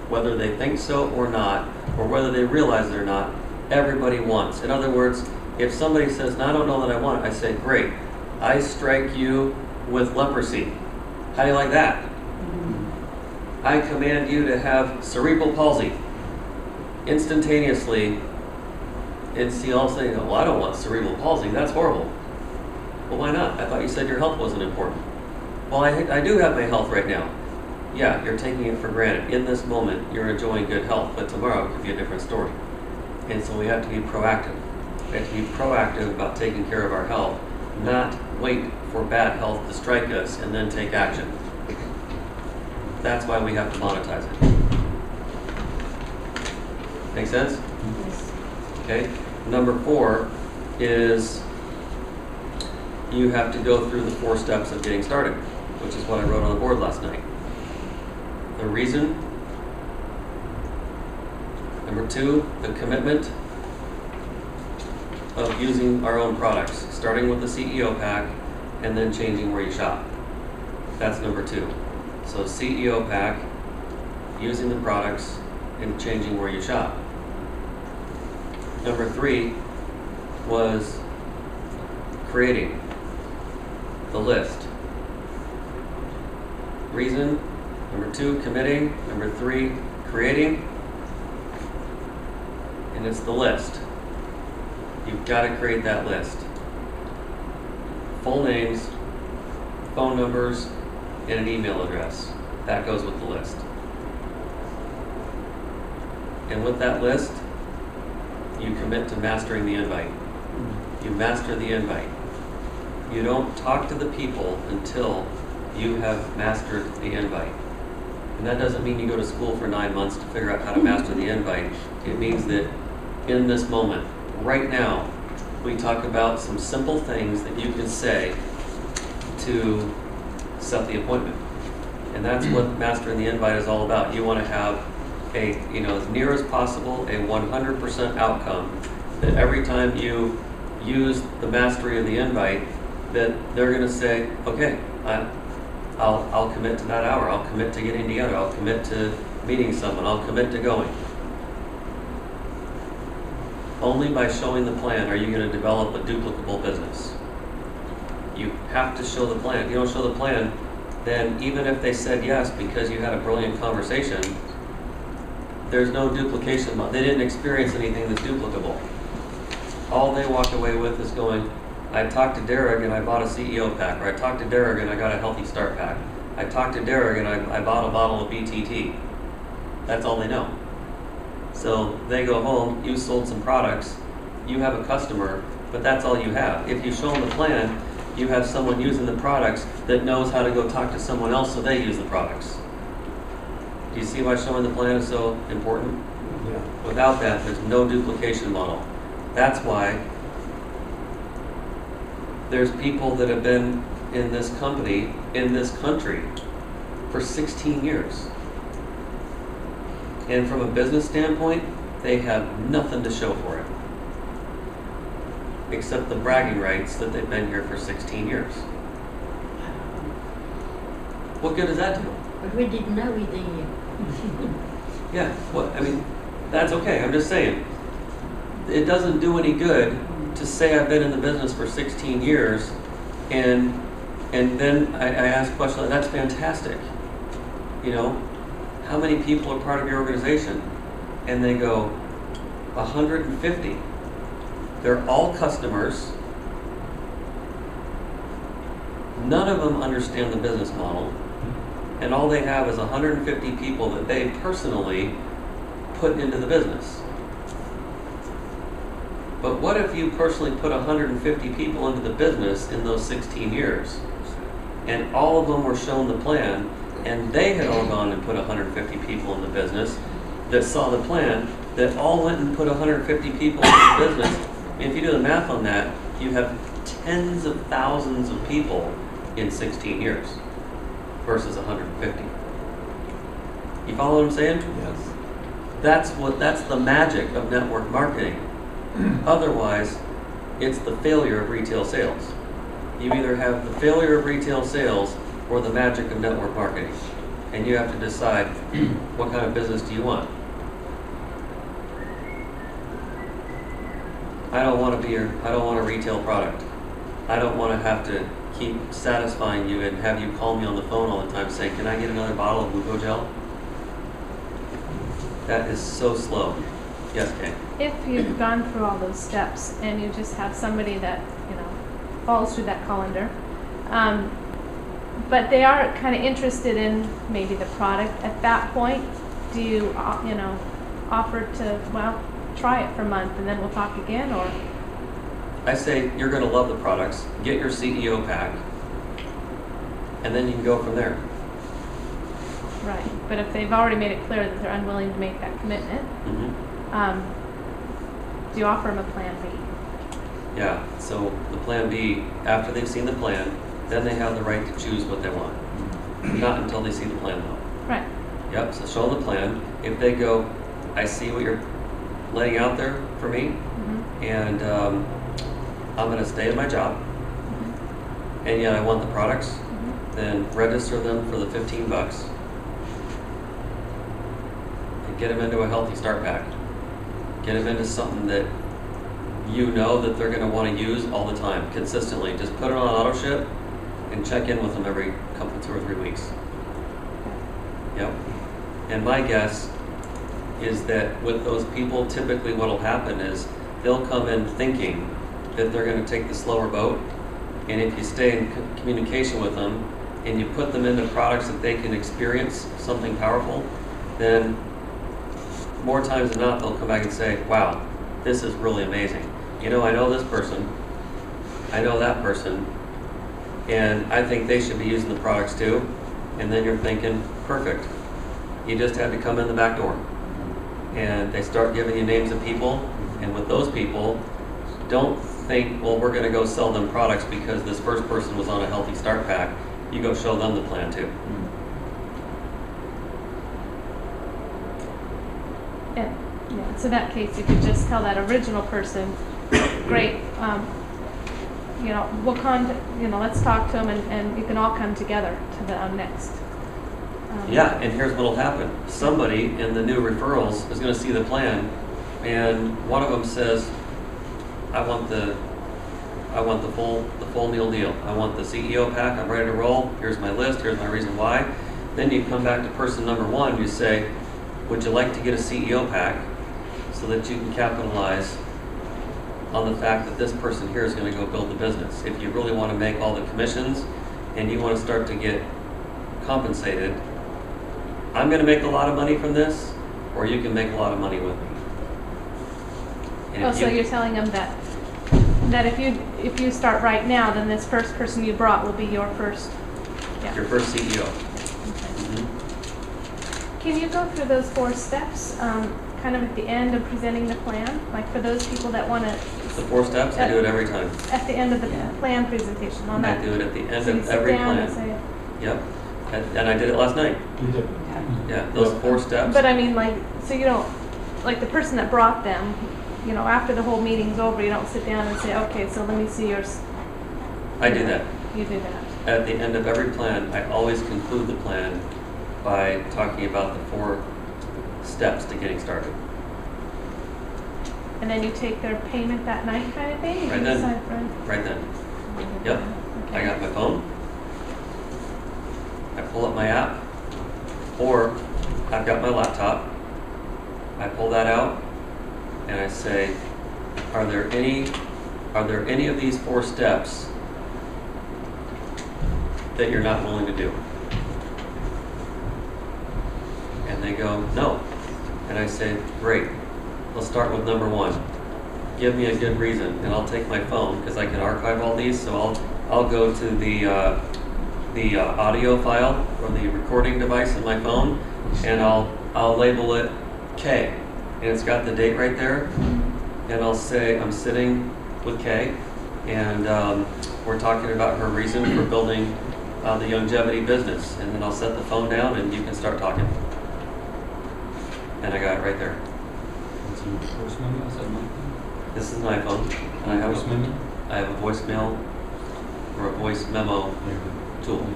Whether they think so or not, or whether they realize it or not, everybody wants. In other words, if somebody says, no, I don't know that I want it, I say, great, I strike you with leprosy. How do you like that? I command you to have cerebral palsy. Instantaneously, and see all saying, well, I don't want cerebral palsy, that's horrible. Well, why not? I thought you said your health wasn't important. Well, I do have my health right now. Yeah, you're taking it for granted. In this moment, you're enjoying good health, but tomorrow it could be a different story. And so we have to be proactive. We have to be proactive about taking care of our health, not wait for bad health to strike us and then take action. That's why we have to monetize it. Make sense? Yes. Okay. Number 4 is you have to go through the 4 steps of getting started, which is what I wrote on the board last night. The reason. Number 2, the commitment of using our own products, starting with the CEO pack and then changing where you shop. That's number 2. So CEO pack, using the products, and changing where you shop. Number 3 was creating the list. Reason. Number 2, committing. Number 3, creating. And it's the list. You've got to create that list. Full names, phone numbers, and an email address. That goes with the list. And with that list, you commit to mastering the invite. You master the invite. You don't talk to the people until you have mastered the invite. And that doesn't mean you go to school for 9 months to figure out how to master the invite. It means that in this moment, right now, we talk about some simple things that you can say to set the appointment. And that's what mastering the invite is all about. You want to have a, as near as possible, a 100% outcome that every time you use the mastery of the invite, that they're going to say, okay, I'll commit to that hour. I'll commit to getting together. I'll commit to meeting someone. I'll commit to going. Only by showing the plan are you going to develop a duplicable business. You have to show the plan. If you don't show the plan, then even if they said yes because you had a brilliant conversation, there's no duplication. They didn't experience anything that's duplicable. All they walk away with is going, I talked to Derek and I bought a CEO pack, or I talked to Derek and I got a Healthy Start pack. I talked to Derek and I bought a bottle of BTT. That's all they know. So they go home, you sold some products, you have a customer, but that's all you have. If you show them the plan, you have someone using the products that knows how to go talk to someone else so they use the products. Do you see why showing the plan is so important? Yeah. Without that, there's no duplication model. That's why there's people that have been in this company, in this country, for 16 years. And from a business standpoint, they have nothing to show for it, except the bragging rights that they've been here for 16 years. What good does that do? But we didn't know it then. Yeah, that's okay. I'm just saying. It doesn't do any good to say I've been in the business for 16 years and then I ask a question like, that's fantastic. How many people are part of your organization? And they go, 150. They're all customers. None of them understand the business model. And all they have is 150 people that they personally put into the business. But what if you personally put 150 people into the business in those 16 years, and all of them were shown the plan, and they had all gone and put 150 people in the business that saw the plan, that all went and put 150 people in the business? And if you do the math on that, you have tens of thousands of people in 16 years. versus 150. You follow what I'm saying? Yes. That's the magic of network marketing. Otherwise, it's the failure of retail sales. You either have the failure of retail sales or the magic of network marketing. And you have to decide what kind of business do you want. I don't want a retail product. I don't want to have to keep satisfying you and have you call me on the phone all the time saying, can I get another bottle of glucose gel? That is so slow. Yes, Kay? If you've gone through all those steps and you just have somebody that, falls through that colander, but they are kind of interested in maybe the product at that point, do you, offer to, well, try it for a month and then we'll talk again, or? I say you're going to love the products. Get your CEO pack, and then you can go from there. Right, but if they've already made it clear that they're unwilling to make that commitment, do you offer them a plan B? Yeah, so the plan B, after they've seen the plan, then they have the right to choose what they want. Not until they see the plan though. Right. Yep, so show them the plan. If they go, I see what you're laying out there for me, and I'm going to stay at my job, and yet I want the products, then register them for the $15 and get them into a healthy start pack. Get them into something that you know that they're going to want to use all the time, consistently. Just put it on auto ship and check in with them every couple, 2 or 3 weeks. Yep. And my guess is that with those people, typically what will happen is they'll come in thinking that they're going to take the slower boat, and if you stay in communication with them and you put them into products that they can experience something powerful, then more times than not they'll come back and say, wow, this is really amazing. I know this person, I know that person, and I think they should be using the products too. And then you're thinking, perfect. You just had to come in the back door. And they start giving you names of people, and with those people, don't think, well, we're going to go sell them products because this first person was on a healthy start pack. You go show them the plan too. Yeah. So in that case, you could just tell that original person, great, let's talk to them, and you can all come together to the next. Yeah, and here's what'll happen. Somebody in the new referrals is going to see the plan, and one of them says, I want the full meal deal. I want the CEO pack. I'm ready to roll. Here's my list. Here's my reason why. Then you come back to person number one. You say, would you like to get a CEO pack so that you can capitalize on the fact that this person here is going to go build the business? If you really want to make all the commissions and you want to start to get compensated, I'm going to make a lot of money from this, or you can make a lot of money with me. And So you're telling them that if you start right now, then this first person you brought will be your first. Yeah. Your first CEO. Can you go through those 4 steps, kind of at the end of presenting the plan, like for those people that want to? The 4 steps, I do it every time. At the end of the plan presentation, on that. I do it at the end So you of sit every down plan. and say, Yep. And I did it last night. You do. Yeah, those 4 steps. but I mean, so you don't, like the person that brought them, after the whole meeting's over, you don't sit down and say, okay, so let me see yours. I do that. You do that. At the end of every plan, I always conclude the plan by talking about the 4 steps to getting started. And then you take their payment that night kind of thing? You Right then. decide, Right then. Yep. Okay. I got my phone. I pull up my app, or I've got my laptop. I pull that out and I say, are there any of these 4 steps that you're not willing to do? And they go, no. And I say, great. Let's start with number 1. Give me a good reason, and I'll take my phone because I can archive all these. So I'll go to the audio file or the recording device in my phone, and I'll label it K, and it's got the date right there. And I'll say I'm sitting with Kay, and we're talking about her reason for building the longevity business, and then I'll set the phone down and you can start talking. And I got it right there. It's a voice memo, is that my phone? This is an iPhone. And Voice memo? I have a voicemail or a voice memo tool.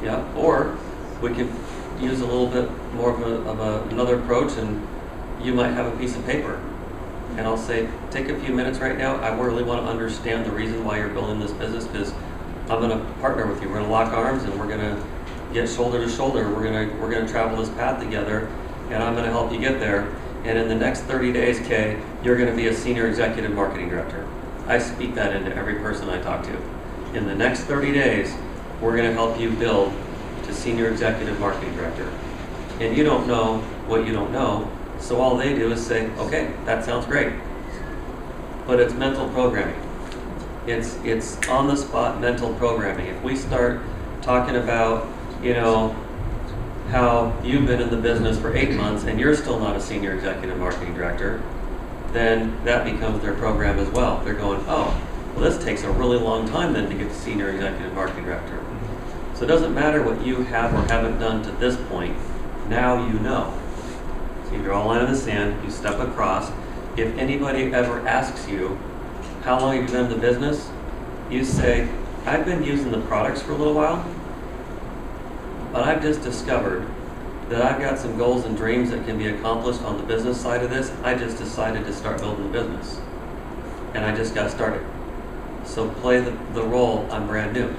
Yeah, or we could use a little bit more of another approach, and you might have a piece of paper. And I'll say, take a few minutes right now. I really want to understand the reason why you're building this business, because I'm going to partner with you. We're going to lock arms and we're going to get shoulder to shoulder. We're going to travel this path together, and I'm going to help you get there. And in the next 30 days, Kay, you're going to be a senior executive marketing director. I speak that into every person I talk to. In the next 30 days, we're going to help you build to senior executive marketing director. And you don't know what you don't know, so all they do is say, okay, that sounds great. But it's mental programming. It's on the spot mental programming. If we start talking about, how you've been in the business for 8 months and you're still not a senior executive marketing director, then that becomes their program as well. They're going, oh, well, this takes a really long time then to get to senior executive marketing director. So it doesn't matter what you have or haven't done to this point. Now you know. So you draw a line in the sand, you step across. If anybody ever asks you, how long have you been in the business? You say, I've been using the products for a little while, but I've just discovered that I've got some goals and dreams that can be accomplished on the business side of this. I just decided to start building the business. And I just got started. So play the role, I'm brand new.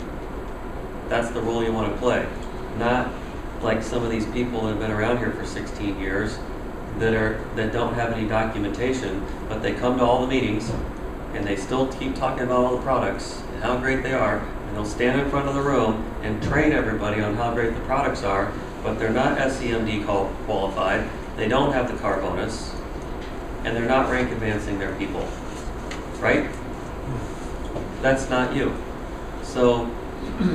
That's the role you want to play. Not like some of these people that have been around here for 16 years that don't have any documentation, but they come to all the meetings and they still keep talking about all the products and how great they are, and they'll stand in front of the room and train everybody on how great the products are, but they're not SEMD qualified, they don't have the car bonus, and they're not rank advancing their people, right? That's not you. So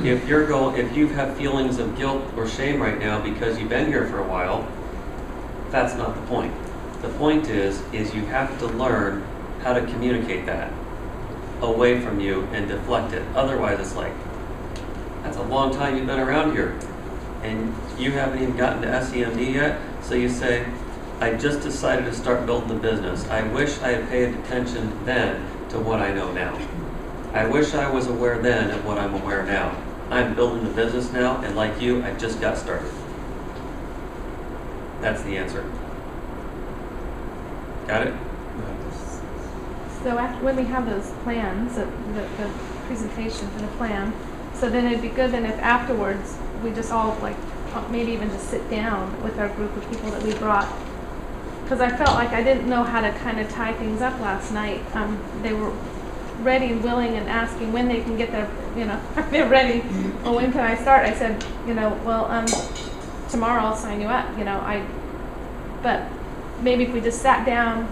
if you have feelings of guilt or shame right now because you've been here for a while, that's not the point. The point is you have to learn how to communicate that away from you and deflect it. Otherwise, it's like, that's a long time you've been around here, and you haven't even gotten to SEMD yet. So you say, I just decided to start building the business. I wish I had paid attention then to what I know now. I wish I was aware then of what I'm aware now. I'm building the business now, and like you, I just got started. That's the answer. Got it? So after, when we have those plans, the presentation for the plan, so then it'd be good then if afterwards we just all maybe even just sit down with our group of people that we brought. Because I felt like I didn't know how to kind of tie things up last night. They were ready and willing and asking when they can get their, they're ready. Well, when can I start? I said, tomorrow I'll sign you up. But maybe if we just sat down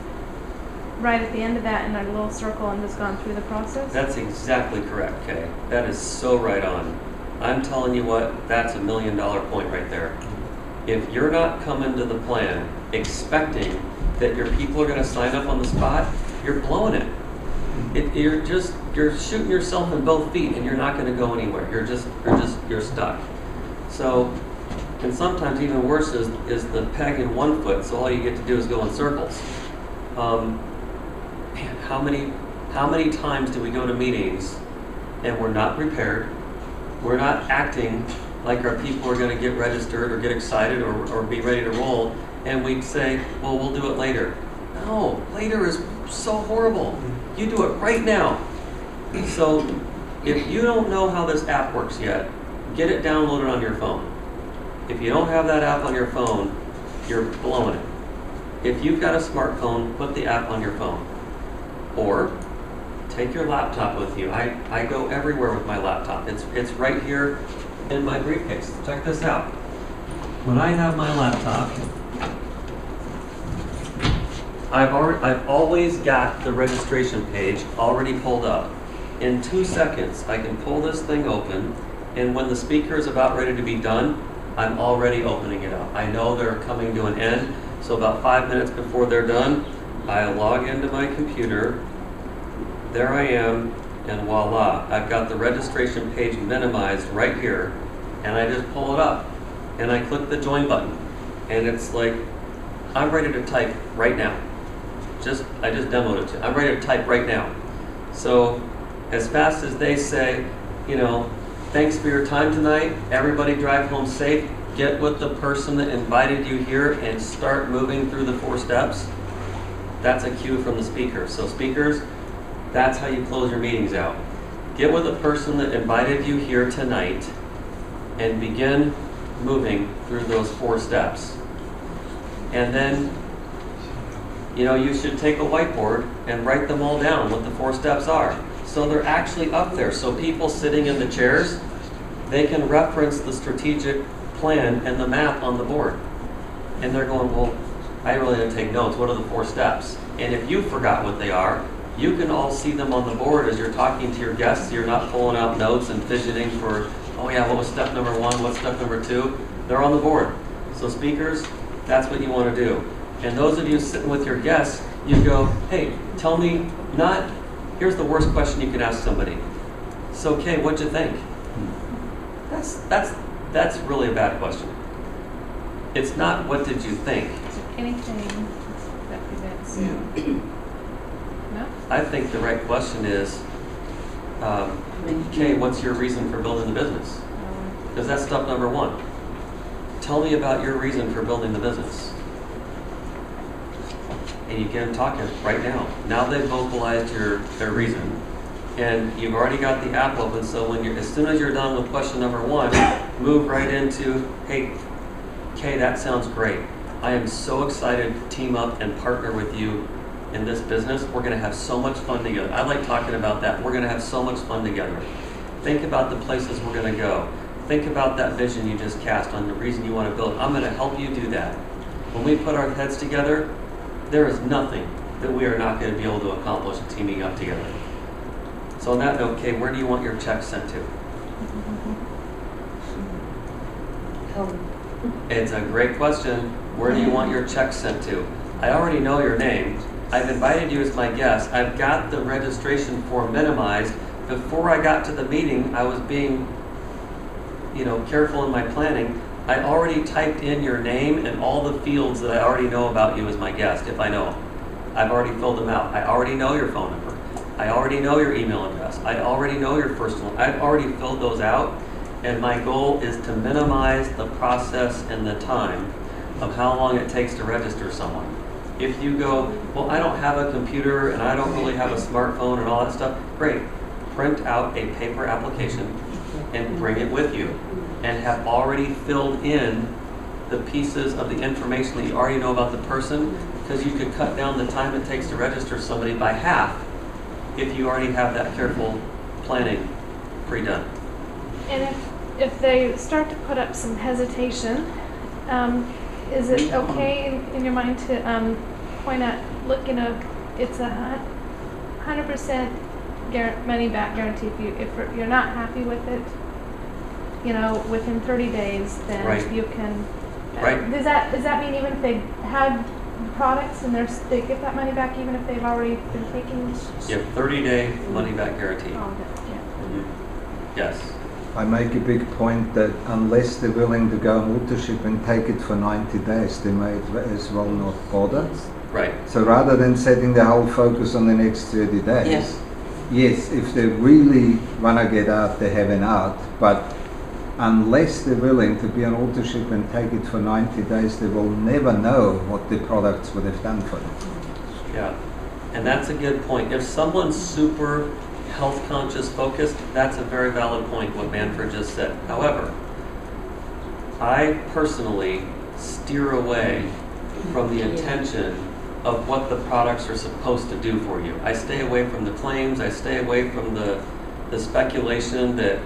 right at the end of that in our little circle and just gone through the process. That's exactly correct, Kay. That is so right on. I'm telling you what, that's $1 million point right there. If you're not coming to the plan expecting that your people are going to sign up on the spot, you're blowing it. You're shooting yourself in both feet, and you're not going to go anywhere. You're stuck. So, and sometimes even worse is the peg in one foot. So all you get to do is go in circles. Man, how many times do we go to meetings and we're not prepared? We're not acting like our people are going to get registered or get excited or be ready to roll, and we say, well, we'll do it later. No, later is so horrible. You do it right now. So if you don't know how this app works yet, get it downloaded on your phone. If you don't have that app on your phone, you're blowing it. If you've got a smartphone, put the app on your phone. Or take your laptop with you. I go everywhere with my laptop. It's right here in my briefcase. Check this out. When I have my laptop, I've always got the registration page already pulled up. In 2 seconds, I can pull this thing open, and when the speaker is about ready to be done, I'm already opening it up. I know they're coming to an end, so about 5 minutes before they're done, I log into my computer. There I am, and voila, I've got the registration page minimized right here, and I just pull it up, and I click the join button, and it's like, I'm ready to type right now. I just demoed it to you. I'm ready to type right now. So as fast as they say, you know, thanks for your time tonight, everybody drive home safe, get with the person that invited you here and start moving through the 4 steps. That's a cue from the speaker. So speakers, that's how you close your meetings out. Get with the person that invited you here tonight and begin moving through those 4 steps. And then, you know, you should take a whiteboard and write them all down, what the 4 steps are. So they're actually up there. So people sitting in the chairs, they can reference the strategic plan and the map on the board. And they're going, well, I really didn't take notes. What are the 4 steps? And if you forgot what they are, you can all see them on the board as you're talking to your guests. You're not pulling out notes and fidgeting for, oh yeah, what was step number 1? What's step number 2? They're on the board. So speakers, that's what you want to do. And those of you sitting with your guests, you go, hey, tell me, not, here's the worst question you can ask somebody. So, Kay, what'd you think? That's really a bad question. It's not what did you think. Is there anything that prevents? No? I think the right question is, Kay, what's your reason for building the business? Because that's step number 1. Tell me about your reason for building the business. And you get them talking right now. Now they've vocalized their reason. And you've already got the app open, so when as soon as you're done with question number 1, move right into, hey, Kay, that sounds great. I am so excited to team up and partner with you in this business. We're going to have so much fun together. I like talking about that. We're going to have so much fun together. Think about the places we're going to go. Think about that vision you just cast on the reason you want to build. I'm going to help you do that. When we put our heads together, there is nothing that we are not going to be able to accomplish teaming up together. So on that note, Kay, where do you want your check sent to? It's a great question. Where do you want your check sent to? I already know your name. I've invited you as my guest. I've got the registration form minimized. Before I got to the meeting, I was being, careful in my planning. I already typed in your name and all the fields that I already know about you as my guest, if I know them. I've already filled them out. I already know your phone number. I already know your email address. I already know your first one. I've already filled those out, and my goal is to minimize the process and the time of how long it takes to register someone. If you go, well, I don't have a computer and I don't really have a smartphone and all that stuff, great. Print out a paper application and bring it with you, and have already filled in the pieces of the information that you already know about the person, because you could cut down the time it takes to register somebody by half if you already have that careful planning pre-done. And if they start to put up some hesitation, is it okay in your mind to point out, look, it's a 100% money back guarantee. If you're not happy with it, within 30 days, then Right. you can. Right. Does that mean even if they had products and they get that money back, even if they've already been taking? You have 30-day money-back guarantee. Oh, yeah. Yes. I make a big point that unless they're willing to go on auto-ship and take it for 90 days, they may as well not bother. Right. So rather than setting the whole focus on the next 30 days, Yes. if they really want to get out, they have an out, but unless they're willing to be on auto-ship and take it for 90 days, they will never know what the products would have done for them. Yeah. And that's a good point. If someone's super health conscious focused, that's a very valid point, what Manfred just said. However, I personally steer away from the intention of what the products are supposed to do for you. I stay away from the claims. I stay away from the speculation that,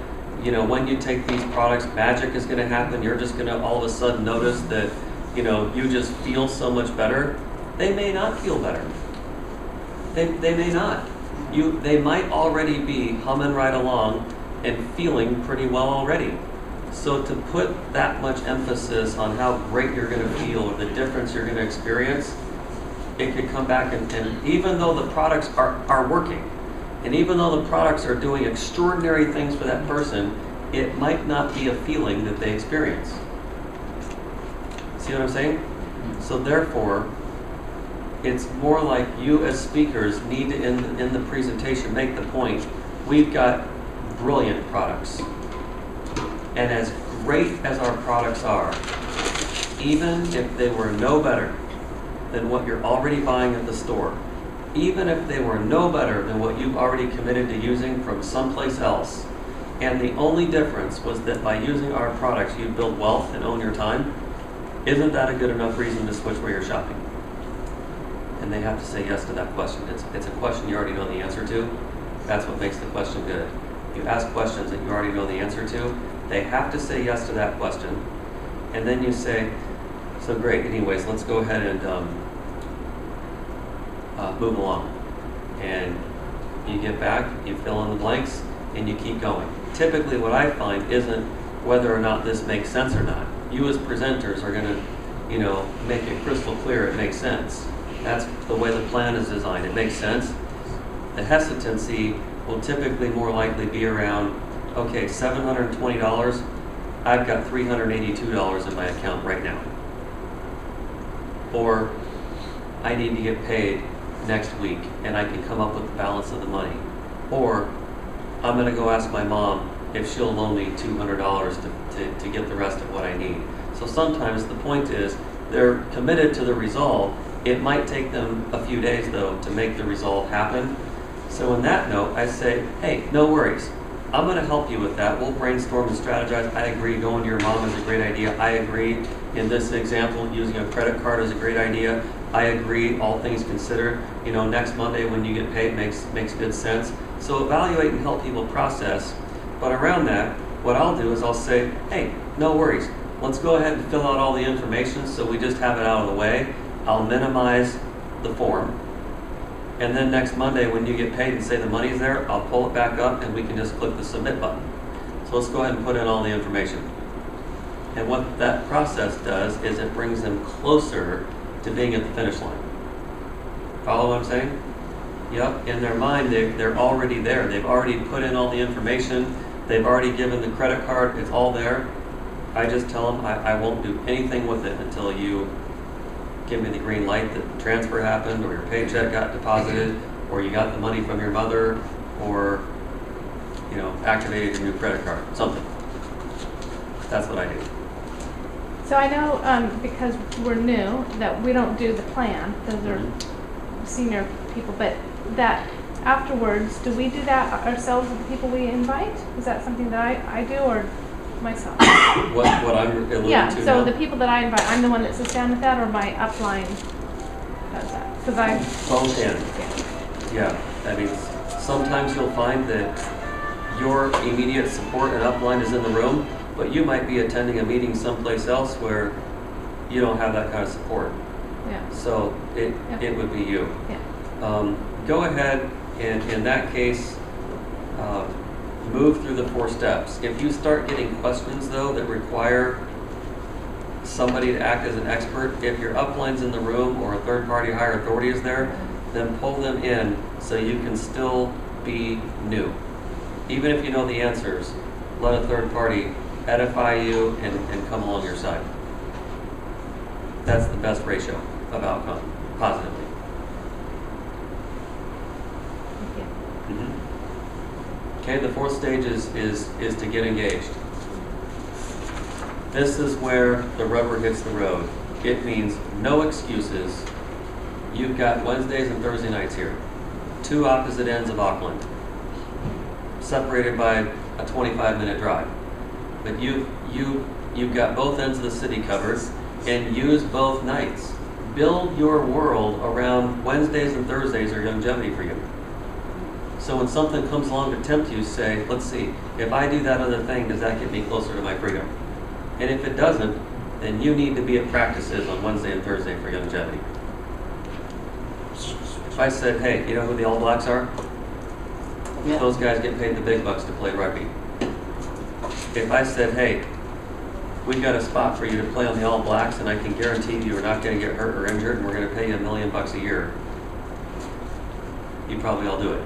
when you take these products, magic is going to happen. You're just going to all of a sudden notice that, you just feel so much better. They may not feel better. They may not. They might already be humming right along and feeling pretty well already. So to put that much emphasis on how great you're going to feel or the difference you're going to experience, it could come back and even though the products are working, And even though the products are doing extraordinary things for that person, it might not be a feeling that they experience. See what I'm saying? So therefore, it's more like you as speakers need to, in the presentation, make the point, we've got brilliant products. And as great as our products are, even if they were no better than what you're already buying at the store, even if they were no better than what you've already committed to using from someplace else, and the only difference was that by using our products you build wealth and own your time, isn't that a good enough reason to switch where you're shopping? And they have to say yes to that question. It's a question you already know the answer to. That's what makes the question good. You ask questions that you already know the answer to. They have to say yes to that question. And then you say, so great, anyways, let's go ahead and move along. And you get back, you fill in the blanks, and you keep going. Typically what I find isn't whether or not this makes sense or not. You as presenters are going to, make it crystal clear it makes sense. That's the way the plan is designed. It makes sense. The hesitancy will typically more likely be around, okay, $720, I've got $382 in my account right now. Or I need to get paid next week and I can come up with the balance of the money. Or I'm going to go ask my mom if she'll loan me $200 to get the rest of what I need. So sometimes the point is they're committed to the resolve. It might take them a few days though to make the resolve happen. So in that note, I say, hey, no worries. I'm going to help you with that. We'll brainstorm and strategize. I agree going to your mom is a great idea. I agree in this example, using a credit card is a great idea. I agree, all things considered. Next Monday when you get paid makes good sense. So evaluate and help people process. But around that, what I'll do is I'll say, hey, no worries. Let's go ahead and fill out all the information so we just have it out of the way. I'll minimize the form. And then next Monday when you get paid and say the money's there, I'll pull it back up and we can just click the submit button. So let's go ahead and put in all the information. And what that process does is it brings them closer to being at the finish line. Follow what I'm saying? Yep, in their mind, they're already there. They've already put in all the information. They've already given the credit card. It's all there. I just tell them I won't do anything with it until you give me the green light that the transfer happened, or your paycheck got deposited, or you got the money from your mother, or activated your new credit card, something. That's what I do. So I know, because we're new, that we don't do the plan, those are senior people, but that afterwards, do we do that ourselves with the people we invite? Is that something that I do, or myself? What I'm alluding to Yeah, so now? the people that I invite, I'm the one that sits down with that, or my upline does that? Because I... Both in. Yeah, I mean, sometimes you'll find that your immediate support and upline is in the room, but you might be attending a meeting someplace else where you don't have that kind of support. Yeah. So it would be you. Yeah. Go ahead and in that case, move through the 4 steps. If you start getting questions though that require somebody to act as an expert, if your upline's in the room or a third party higher authority is there, then pull them in so you can still be new. Even if you know the answers, let a third party edify you and come along your side. That's the best ratio of outcome, positively. Okay, the 4th stage is to get engaged. This is where the rubber hits the road. It means no excuses. You've got Wednesdays and Thursday nights here. 2 opposite ends of Auckland, separated by a 25-minute drive. But you've got both ends of the city covered, and use both nights. Build your world around Wednesdays and Thursdays are longevity for you. So when something comes along to tempt you, say, let's see, if I do that other thing, does that get me closer to my freedom? And if it doesn't, then you need to be at practices on Wednesday and Thursday for longevity. If I said, hey, you know who the All Blacks are? Yeah. Those guys get paid the big bucks to play rugby. If I said, hey, we've got a spot for you to play on the All Blacks and I can guarantee you are not going to get hurt or injured and we're going to pay you $1 million a year, you'd probably all do it.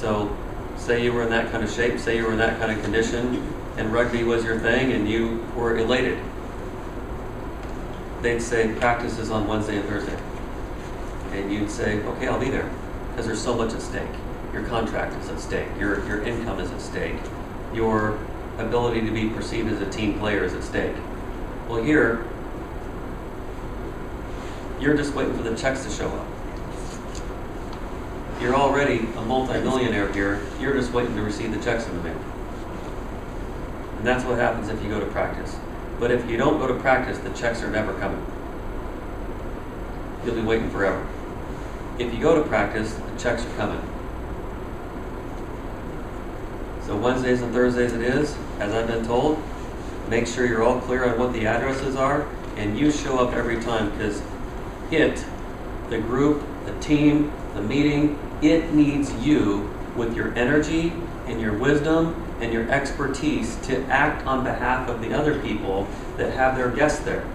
So say you were in that kind of shape, say you were in that kind of condition, and rugby was your thing and you were elated. They'd say practice is on Wednesday and Thursday. And you'd say, okay, I'll be there. Because there's so much at stake. Your contract is at stake. Your income is at stake. Your ability to be perceived as a team player is at stake. Well, here, you're just waiting for the checks to show up. You're already a multi-millionaire here. You're just waiting to receive the checks in the mail. And that's what happens if you go to practice. But if you don't go to practice, the checks are never coming. You'll be waiting forever. If you go to practice, the checks are coming. So Wednesdays and Thursdays it is, as I've been told. Make sure you're all clear on what the addresses are, and you show up every time, because the group, the team, the meeting, it needs you with your energy and your wisdom and your expertise to act on behalf of the other people that have their guests there.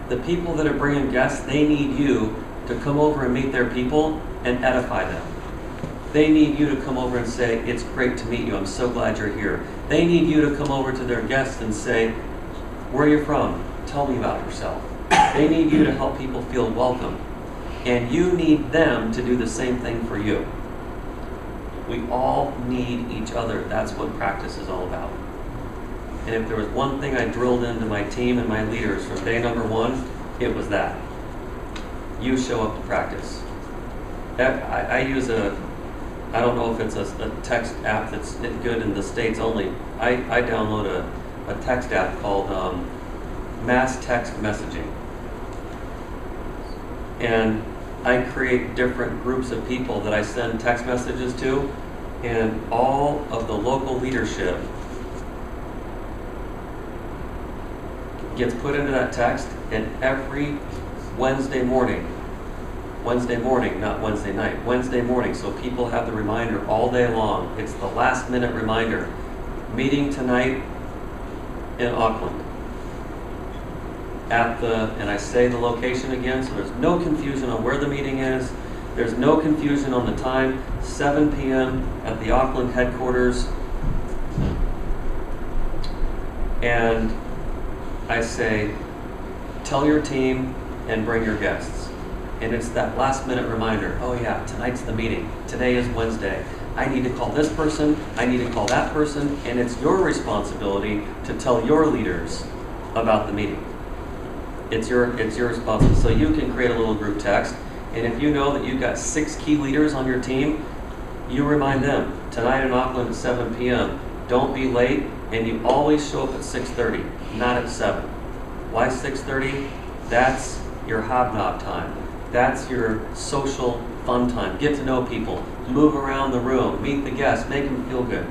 The people that are bringing guests, they need you to come over and meet their people and edify them. They need you to come over and say, it's great to meet you, I'm so glad you're here. They need you to come over to their guests and say, where are you from? Tell me about yourself. They need you to help people feel welcome. And you need them to do the same thing for you. We all need each other. That's what practice is all about. And if there was one thing I drilled into my team and my leaders from day number one, it was that. You show up to practice. I use I don't know if it's a text app that's good in the States only. I download a text app called Mass Text Messaging. And I create different groups of people that I send text messages to, and all of the local leadership gets put into that text, and every Wednesday morning, not Wednesday night, Wednesday morning, so people have the reminder all day long. It's the last minute reminder. Meeting tonight in Auckland. And I say the location again, so there's no confusion on where the meeting is. There's no confusion on the time, 7 p.m. at the Auckland headquarters. And I say, tell your team and bring your guests. And it's that last minute reminder, oh yeah, tonight's the meeting. Today is Wednesday. I need to call this person, I need to call that person, and it's your responsibility to tell your leaders about the meeting. It's your responsibility. So you can create a little group text, and if you know that you've got 6 key leaders on your team, you remind them, tonight in Auckland at 7 p.m., don't be late, and you always show up at 6:30, not at 7. Why 6:30? That's your hobnob time. That's your social fun time. Get to know people, move around the room, meet the guests, make them feel good.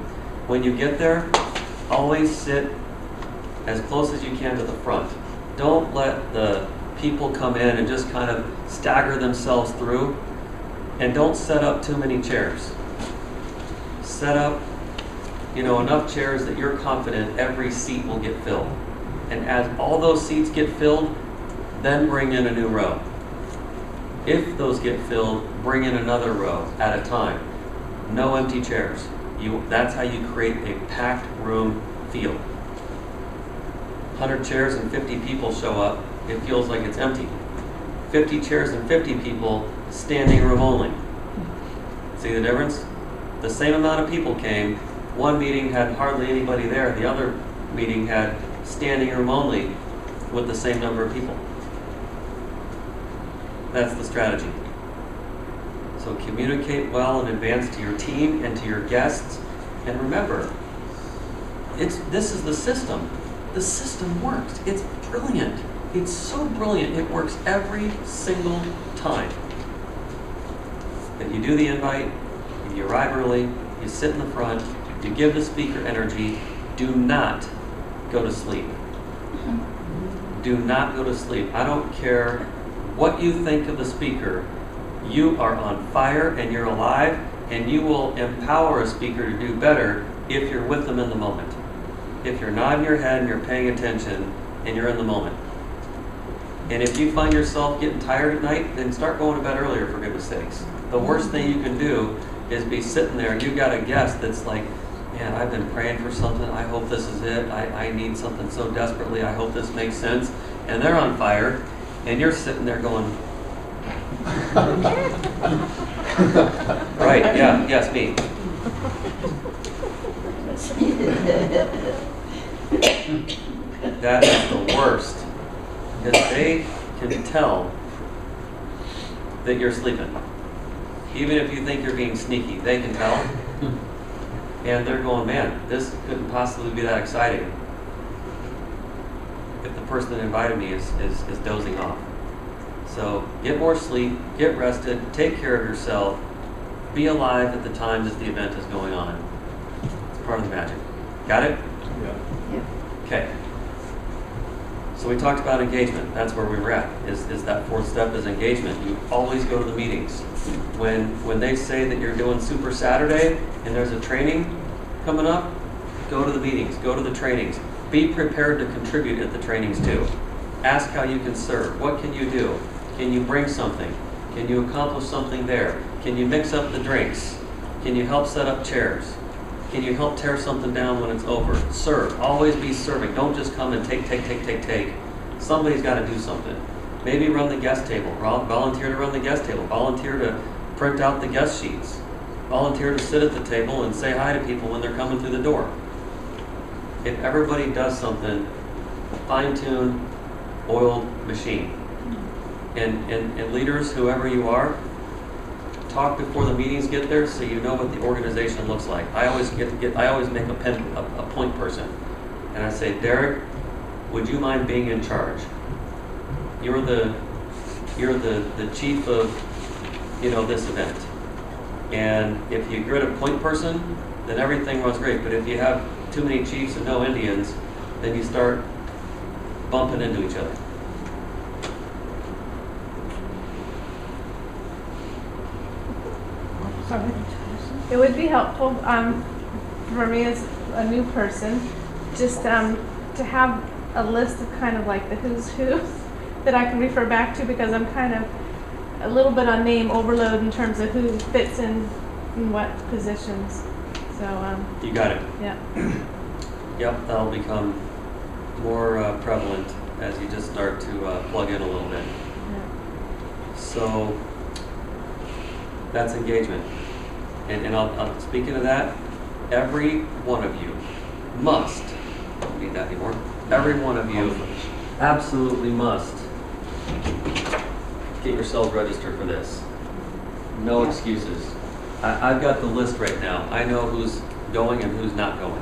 When you get there, always sit as close as you can to the front. Don't let the people come in and just kind of stagger themselves through. And don't set up too many chairs. Set up, enough chairs that you're confident every seat will get filled. And as all those seats get filled, then bring in a new row. If those get filled, bring in another row at a time. No empty chairs. That's how you create a packed room feel. 100 chairs and 50 people show up, it feels like it's empty. 50 chairs and 50 people, standing room only. See the difference? The same amount of people came. One meeting had hardly anybody there. The other meeting had standing room only with the same number of people. That's the strategy. So communicate well in advance to your team and to your guests. And remember, this is the system. The system works. It's brilliant. It's so brilliant. It works every single time. That you do the invite, you arrive early, you sit in the front, you give the speaker energy. Do not go to sleep. Do not go to sleep. I don't care what you think of the speaker. You are on fire and you're alive, and you will empower a speaker to do better if you're with them in the moment. If you're nodding your head and you're paying attention and you're in the moment. And if you find yourself getting tired at night, then start going to bed earlier, for goodness sakes. The worst thing you can do is be sitting there and you got a guest that's like, man, I've been praying for something. I hope this is it. I need something so desperately. I hope this makes sense. And they're on fire, and you're sitting there going, right, yeah, yes, me. That is the worst, because they can tell that you're sleeping. Even if you think you're being sneaky, they can tell. And they're going, man, this couldn't possibly be that exciting if the person that invited me is dozing off. So get more sleep, get rested, take care of yourself, be alive at the time that the event is going on. It's part of the magic. Got it? Yeah. Okay. So we talked about engagement. That's where we were at. Is that fourth step is engagement. You always go to the meetings. When they say that you're doing Super Saturday and there's a training coming up, go to the meetings, go to the trainings. Be prepared to contribute at the trainings too. Ask how you can serve. What can you do? Can you bring something? Can you accomplish something there? Can you mix up the drinks? Can you help set up chairs? Can you help tear something down when it's over? Serve. Always be serving. Don't just come and take. Somebody's got to do something. Maybe run the guest table. Volunteer to run the guest table. Volunteer to print out the guest sheets. Volunteer to sit at the table and say hi to people when they're coming through the door. If everybody does something, fine-tuned, oiled machine. And leaders, whoever you are, talk before the meetings get there so you know what the organization looks like. I always make a point person, and I say, Derek, would you mind being in charge? You're the chief of this event, and if you get a point person, then everything runs great. But if you have too many chiefs and no Indians, then you start bumping into each other. It would be helpful for me as a new person, just to have a list of kind of like the who's who that I can refer back to, because I'm kind of a little bit on name overload in terms of who fits in what positions. So you got it. Yeah. Yep, that'll become more prevalent as you just start to plug in a little bit. Yeah. So that's engagement. And I'll speaking of that, every one of you must, don't need that anymore, every one of you absolutely must get yourselves registered for this. No excuses. I've got the list right now. I know who's going and who's not going.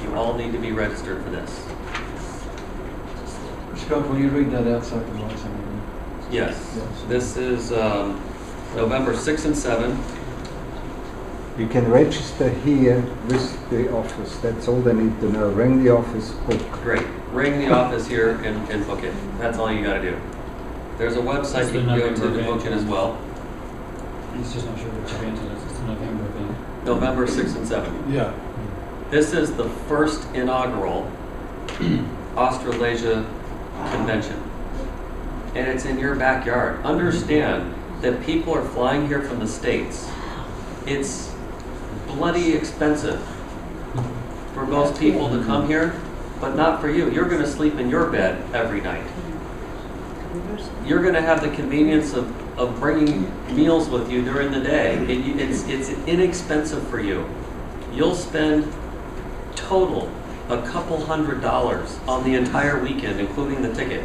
You all need to be registered for this. Scott, will you read that out so I can write something? Yes. This is November 6 and 7. You can register here with the office. That's all they need to know. Ring the office, book. Great. Ring the office here and book it. That's all you got to do. There's a website you can go to book it as well. He's just not sure which event it is. It's a November event. November 6 and 7. Yeah. This is the first inaugural Australasia convention. And it's in your backyard. Understand that people are flying here from the States. It's bloody expensive for most people to come here, but not for you. You're going to sleep in your bed every night. You're going to have the convenience of bringing meals with you during the day. It's inexpensive for you. You'll spend total a couple $100 on the entire weekend, including the ticket.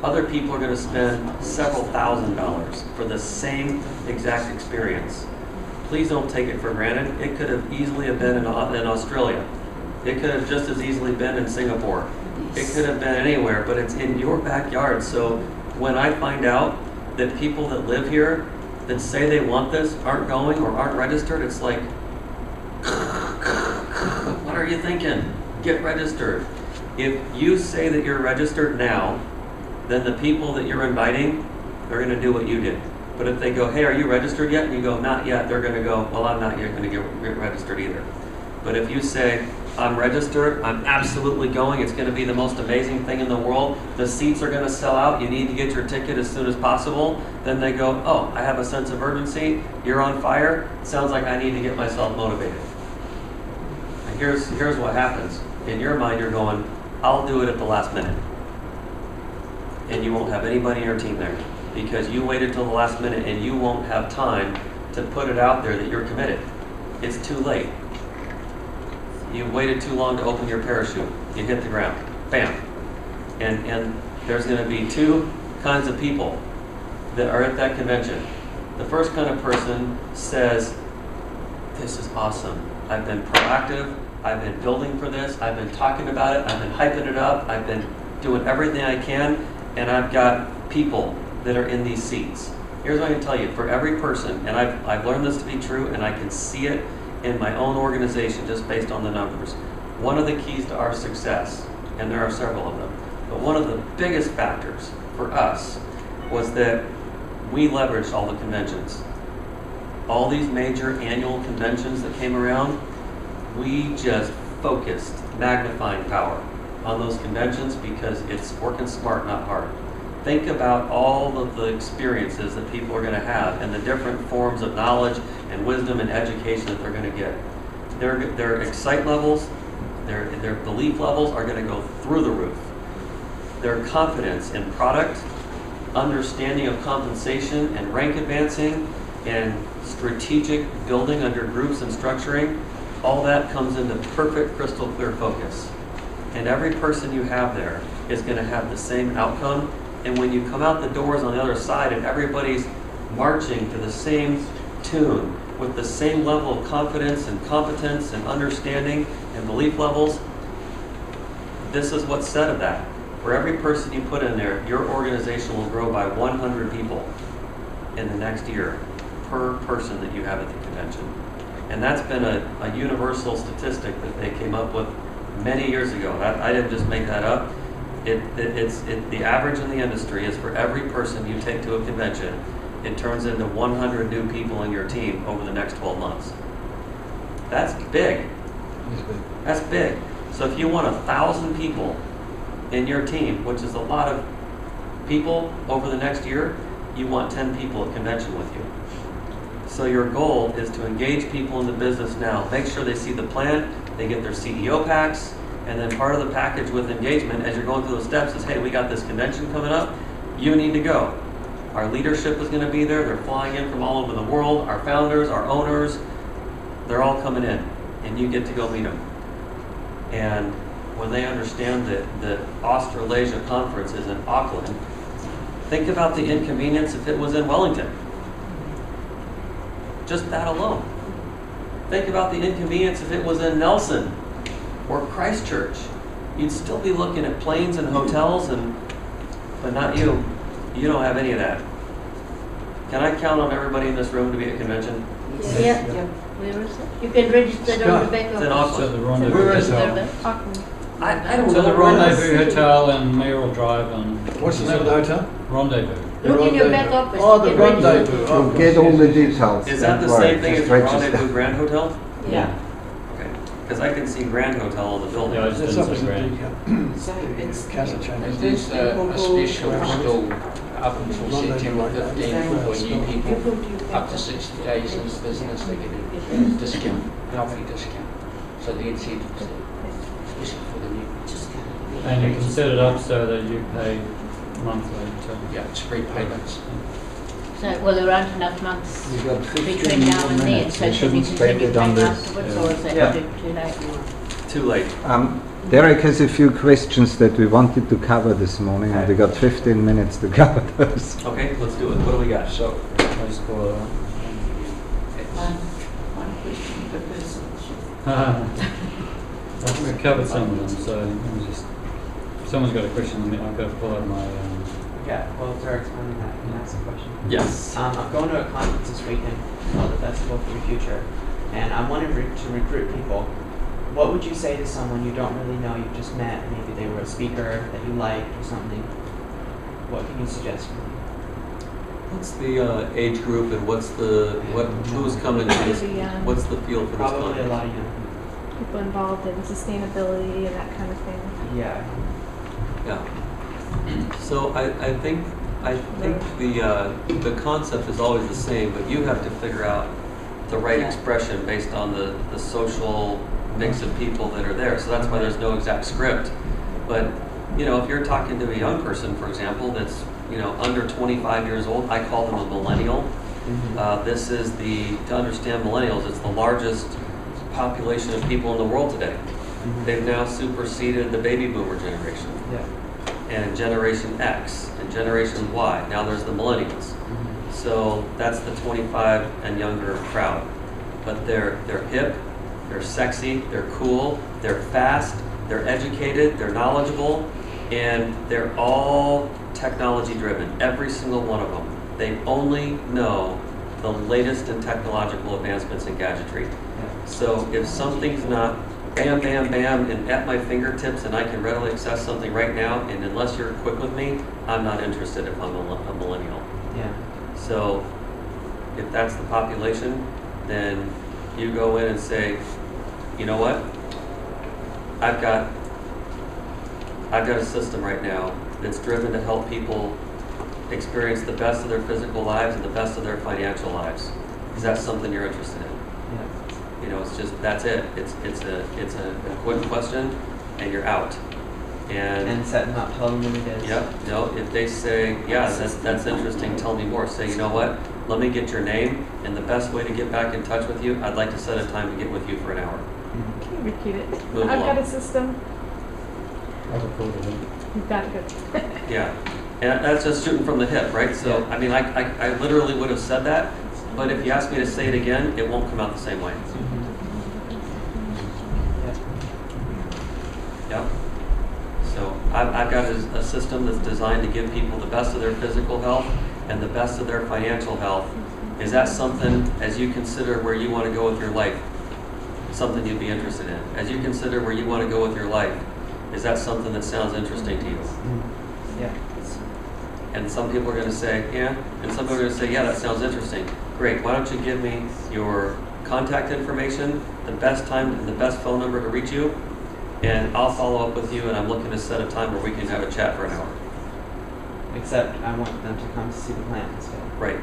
Other people are going to spend several $1,000s for the same exact experience. Please don't take it for granted. It could have easily been in Australia. It could have just as easily been in Singapore. It could have been anywhere, but it's in your backyard. So when I find out that people that live here that say they want this aren't going or aren't registered, it's like, what are you thinking? Get registered. If you say that you're registered now, then the people that you're inviting are going to do what you did. But if they go, hey, are you registered yet? And you go, not yet, they're going to go, well, I'm not yet going to get registered either. But if you say, I'm registered, I'm absolutely going, it's going to be the most amazing thing in the world, the seats are going to sell out, you need to get your ticket as soon as possible. Then they go, oh, I have a sense of urgency, you're on fire, sounds like I need to get myself motivated. And here's what happens. In your mind, you're going, I'll do it at the last minute. And you won't have anybody in your team there because you waited till the last minute and you won't have time to put it out there that you're committed. It's too late. You waited too long to open your parachute. You hit the ground. Bam. And there's going to be two kinds of people that are at that convention. The first kind of person says, this is awesome. I've been proactive. I've been building for this. I've been talking about it. I've been hyping it up. I've been doing everything I can. And I've got people that are in these seats. Here's what I can tell you. For every person, and I've learned this to be true, and I can see it in my own organization just based on the numbers. One of the keys to our success, and there are several of them, but one of the biggest factors for us was that we leveraged all the conventions. All these major annual conventions that came around, we just focused magnifying power on those conventions because it's working smart, not hard. Think about all of the experiences that people are going to have and the different forms of knowledge and wisdom and education that they're going to get. Their excite levels, their belief levels are going to go through the roof. Their confidence in product, understanding of compensation and rank advancing, and strategic building under groups and structuring, all that comes into perfect crystal clear focus. And every person you have there is going to have the same outcome. And when you come out the doors on the other side and everybody's marching to the same tune with the same level of confidence and competence and understanding and belief levels, this is what's said of that. For every person you put in there, your organization will grow by 100 people in the next year per person that you have at the convention. And that's been a universal statistic that they came up with many years ago. I didn't just make that up. The average in the industry is for every person you take to a convention, it turns into 100 new people in your team over the next 12 months. That's big. That's big. So if you want 1,000 people in your team, which is a lot of people over the next year, you want 10 people at convention with you. So your goal is to engage people in the business now. Make sure they see the plan, they get their CEO packs, and then part of the package with engagement as you're going through those steps is, hey, we got this convention coming up, you need to go. Our leadership is going to be there, they're flying in from all over the world, our founders, our owners, they're all coming in, and you get to go meet them. And when they understand that the Australasia conference is in Auckland, think about the inconvenience if it was in Wellington. Just that alone. Think about the inconvenience if it was in Nelson or Christchurch. You'd still be looking at planes and hotels, but not you. You don't have any of that. Can I count on everybody in this room to be at convention? Yeah. Where is it? You can register on the back It's of in it. Auckland. So the Rendezvous Where is it? Hotel. Auckland. I don't So know. the Rendezvous Hotel in Mayoral Drive and... What's the name of the hotel? Rendezvous. Look in your back office. Oh, the You can register. Rendezvous. You'll get all the details. Is that the Don't same worry, thing as just the register. Rendezvous Grand Hotel? Yeah. Okay. Because I can see Grand Hotel on the building. Yeah, I just That's didn't opposite say grand. the So it's Castle Chambers. it is a special stall up until September 15th for new You people. go to your back Up to office. 60 days in the business, they get a discount, coffee discount. So the incentive is especially for the new. And you can set it up so that you pay monthly to... Yeah, it's free payments. So, well, there aren't enough months You got 15 between now and then, minutes. so You should we shouldn't spend continue it on paying this. afterwards, or is that Yeah. too late? Too late. Derek has a few questions that we wanted to cover this morning, and we got 15 minutes to cover those. Okay, let's do it. What do we got? So, let's call it One question per person. I think we've covered some of them, so let me just... If someone's got a question, I've got to pull out my... Yeah, well, Derek's coming back and ask a question. Yes. I'm going to a conference this weekend called the Festival for the Future, and I want to recruit people. What would you say to someone you don't really know, you've just met, maybe they were a speaker that you liked or something? What can you suggest for me? What's the age group and who's coming to this? Maybe, What's the feel for this Probably a conference? lot of young people involved in sustainability and that kind of thing. Yeah. Yeah. So I think the concept is always the same, but you have to figure out the right Yeah. expression based on the social mix of people that are there. So that's why there's no exact script. But if you're talking to a young person, for example, that's under 25 years old, I call them a millennial. This is to understand millennials, it's the largest population of people in the world today. They've now superseded the baby boomer generation. Yeah. And Generation X and Generation Y. Now there's the millennials. So that's the 25 and younger crowd. But they're hip, they're sexy, they're cool, they're fast, they're educated, they're knowledgeable, and they're all technology driven, every single one of them. They only know the latest in technological advancements in gadgetry. So if something's not bam, bam, bam, and at my fingertips and I can readily access something right now, and unless you're quick with me, I'm not interested if I'm a millennial. Yeah. So if that's the population, then you go in and say, you know what? I've got a system right now that's driven to help people experience the best of their physical lives and the best of their financial lives. Is that something you're interested in? Yeah. It's just, that's it. It's a quick question and you're out. And set them up, tell them what it is. Yep. No, if they say, yeah, that's interesting, tell me more. Say, you know what? Let me get your name, and the best way to get back in touch with you, I'd like to set a time to get with you for an hour. Can you repeat it? Move I've along. got a system. I've recorded it. You've got it good. Yeah. And that's just shooting from the hip, right? So, Yeah. I mean, I literally would have said that, but if you ask me to say it again, it won't come out the same way. Yep. So I've got a system that's designed to give people the best of their physical health and the best of their financial health. Is that something, as you consider where you want to go with your life, something you'd be interested in? As you consider where you want to go with your life, is that something that sounds interesting to you? Yeah. And some people are going to say, yeah, and some people are going to say, yeah, that sounds interesting. Great, why don't you give me your contact information, the best time and the best phone number to reach you, and I'll follow up with you, and I'm looking to set a time where we can have a chat for an hour. Except I want them to come to see the plant instead. Right.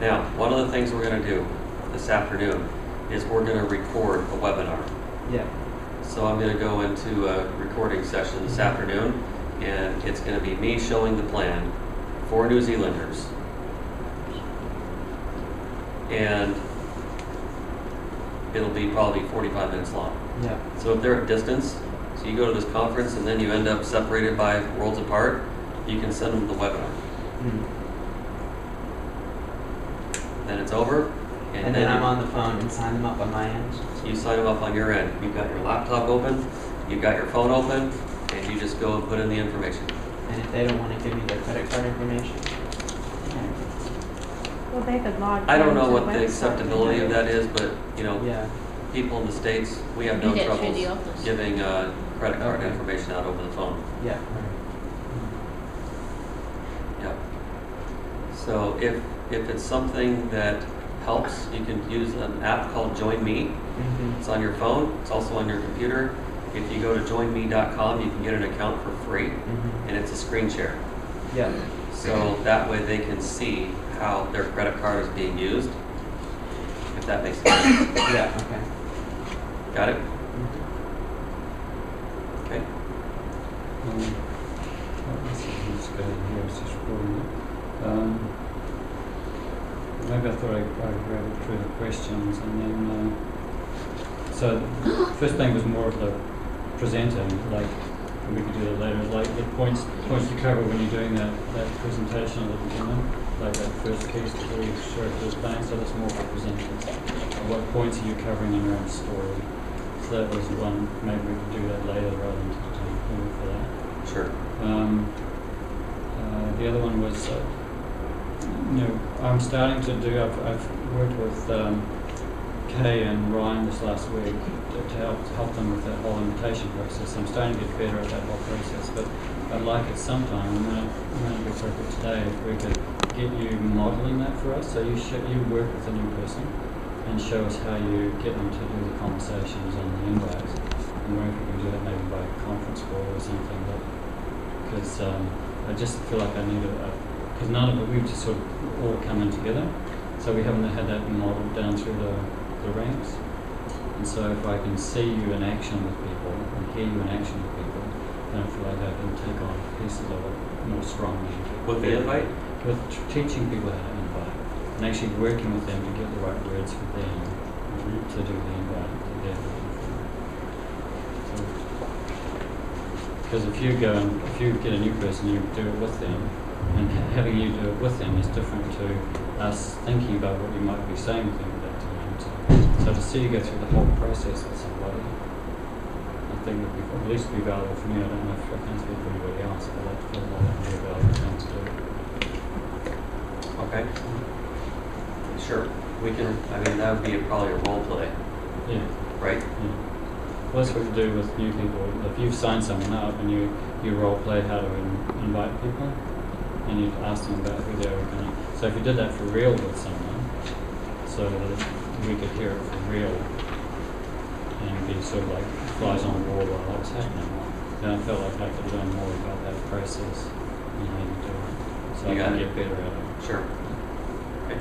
Now, one of the things we're going to do this afternoon is we're going to record a webinar. Yeah. So I'm going to go into a recording session this afternoon, and it's going to be me showing the plan for New Zealanders. And it'll be probably 45 minutes long. Yeah. So if they're at distance, so you go to this conference and then you end up separated by worlds apart, you can send them the webinar. Then it's over. And then I'm on the phone and sign them up on my end. You sign them up on your end. You've got your laptop open, you've got your phone open, and you just go and put in the information. And if they don't want to give me their credit card information, Well, they could log I don't know into what the the website. acceptability of that is, but yeah. people in the States, we have Do no that through troubles the office. giving credit card Okay. information out over the phone. Yeah. Yep. So if it's something that helps, you can use an app called Join Me. It's on your phone. It's also on your computer. If you go to joinme.com, you can get an account for free, and it's a screen share. Yeah. So that way they can see how their credit card is being used, if that makes sense. Yeah. Okay. Got it? Okay. Let's see, let's go here, it's just recording it. Maybe I thought I'd grab it through the questions and then, so first thing was more of the presenting, like, and we could do that later, like the points you cover when you're doing that presentation at the beginning, like that first case before you show it to the client, so that's more for presenting. What points are you covering in your own story? So that was one, maybe we could do that later rather than take time for that. Sure. The other one was, I'm starting to do, I've worked with Kay and Ryan this last week to help them with that whole invitation process. I'm starting to get better at that whole process, but I'd like it sometime, I'm going to go through it today, if we could get you modeling that for us. So you work with a new person, and show us how you get them to do the conversations and the invites. And wonder if we can do that maybe by conference call or something. Because I just feel like I need because none of it, we've just sort of all come in together. So we haven't had that model down through the ranks. And so if I can see you in action with people and hear you in action with people, then I feel like I can take on pieces of it more strongly. With the invite? With teaching people how to invite and actually working with them to get the right words for them to do the invite that they're looking for. Because if you get a new person, you do it with them, and having you do it with them is different to us thinking about what you might be saying to them at that time. So to see you go through the whole process with somebody, I think would be at least be valuable for me. I don't know if I can speak for anybody else, but I feel like that would be a valuable thing to do. Okay. Sure. We can, I mean, that would be probably a role play, Yeah. right? Yeah. Well, that's what we do with new people. If you've signed someone up and you role play how to invite people, and you ask them about who they were going to. So if you did that for real with someone, so that we could hear it for real, and be sort of like flies on the wall while that was happening, then I felt like I could learn more about that process and how you do it, so I can get better at it. Sure. Okay.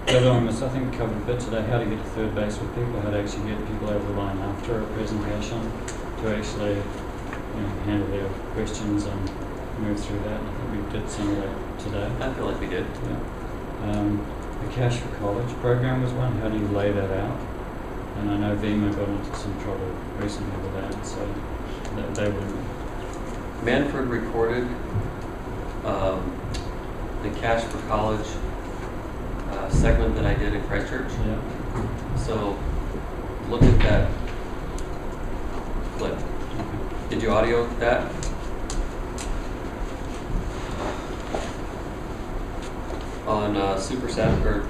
The other one was, I think we covered a bit today, how to get to third base with people, how to actually get people over the line after a presentation to actually handle their questions and move through that. And I think we did some of that today. I feel like we did. Yeah. The Cash for College program was one. How do you lay that out? And I know Vima got into some trouble recently with that, so they were. Manfred recorded the Cash for College segment that I did in Christchurch. Yeah. So look at that clip. Okay. Did you audio that? On Super Sat, or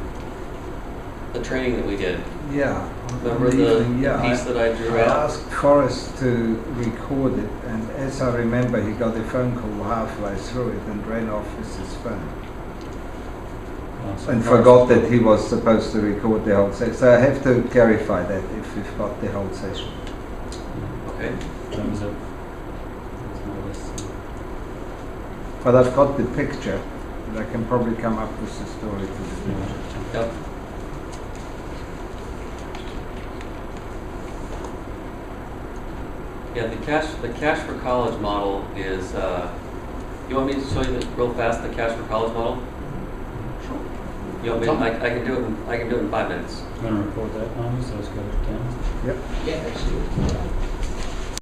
the training that we did. Yeah. Remember the piece that I drew I out? asked Forrest to record it, and as I remember, he got a phone call halfway through it and ran off with his phone. So And forgot that he was supposed to record the whole session. So I have to clarify that if we've got the whole session. Okay. That was it. That was my list. But I've got the picture, and I can probably come up with the story to the picture. Yep. Yeah, the cash for college model is. You want me to show you real fast the cash for college model? Sure. You want me? I can do it. I can do it in 5 minutes. I'm going to record that one, so let's go down. Yep. Yeah, let's do it.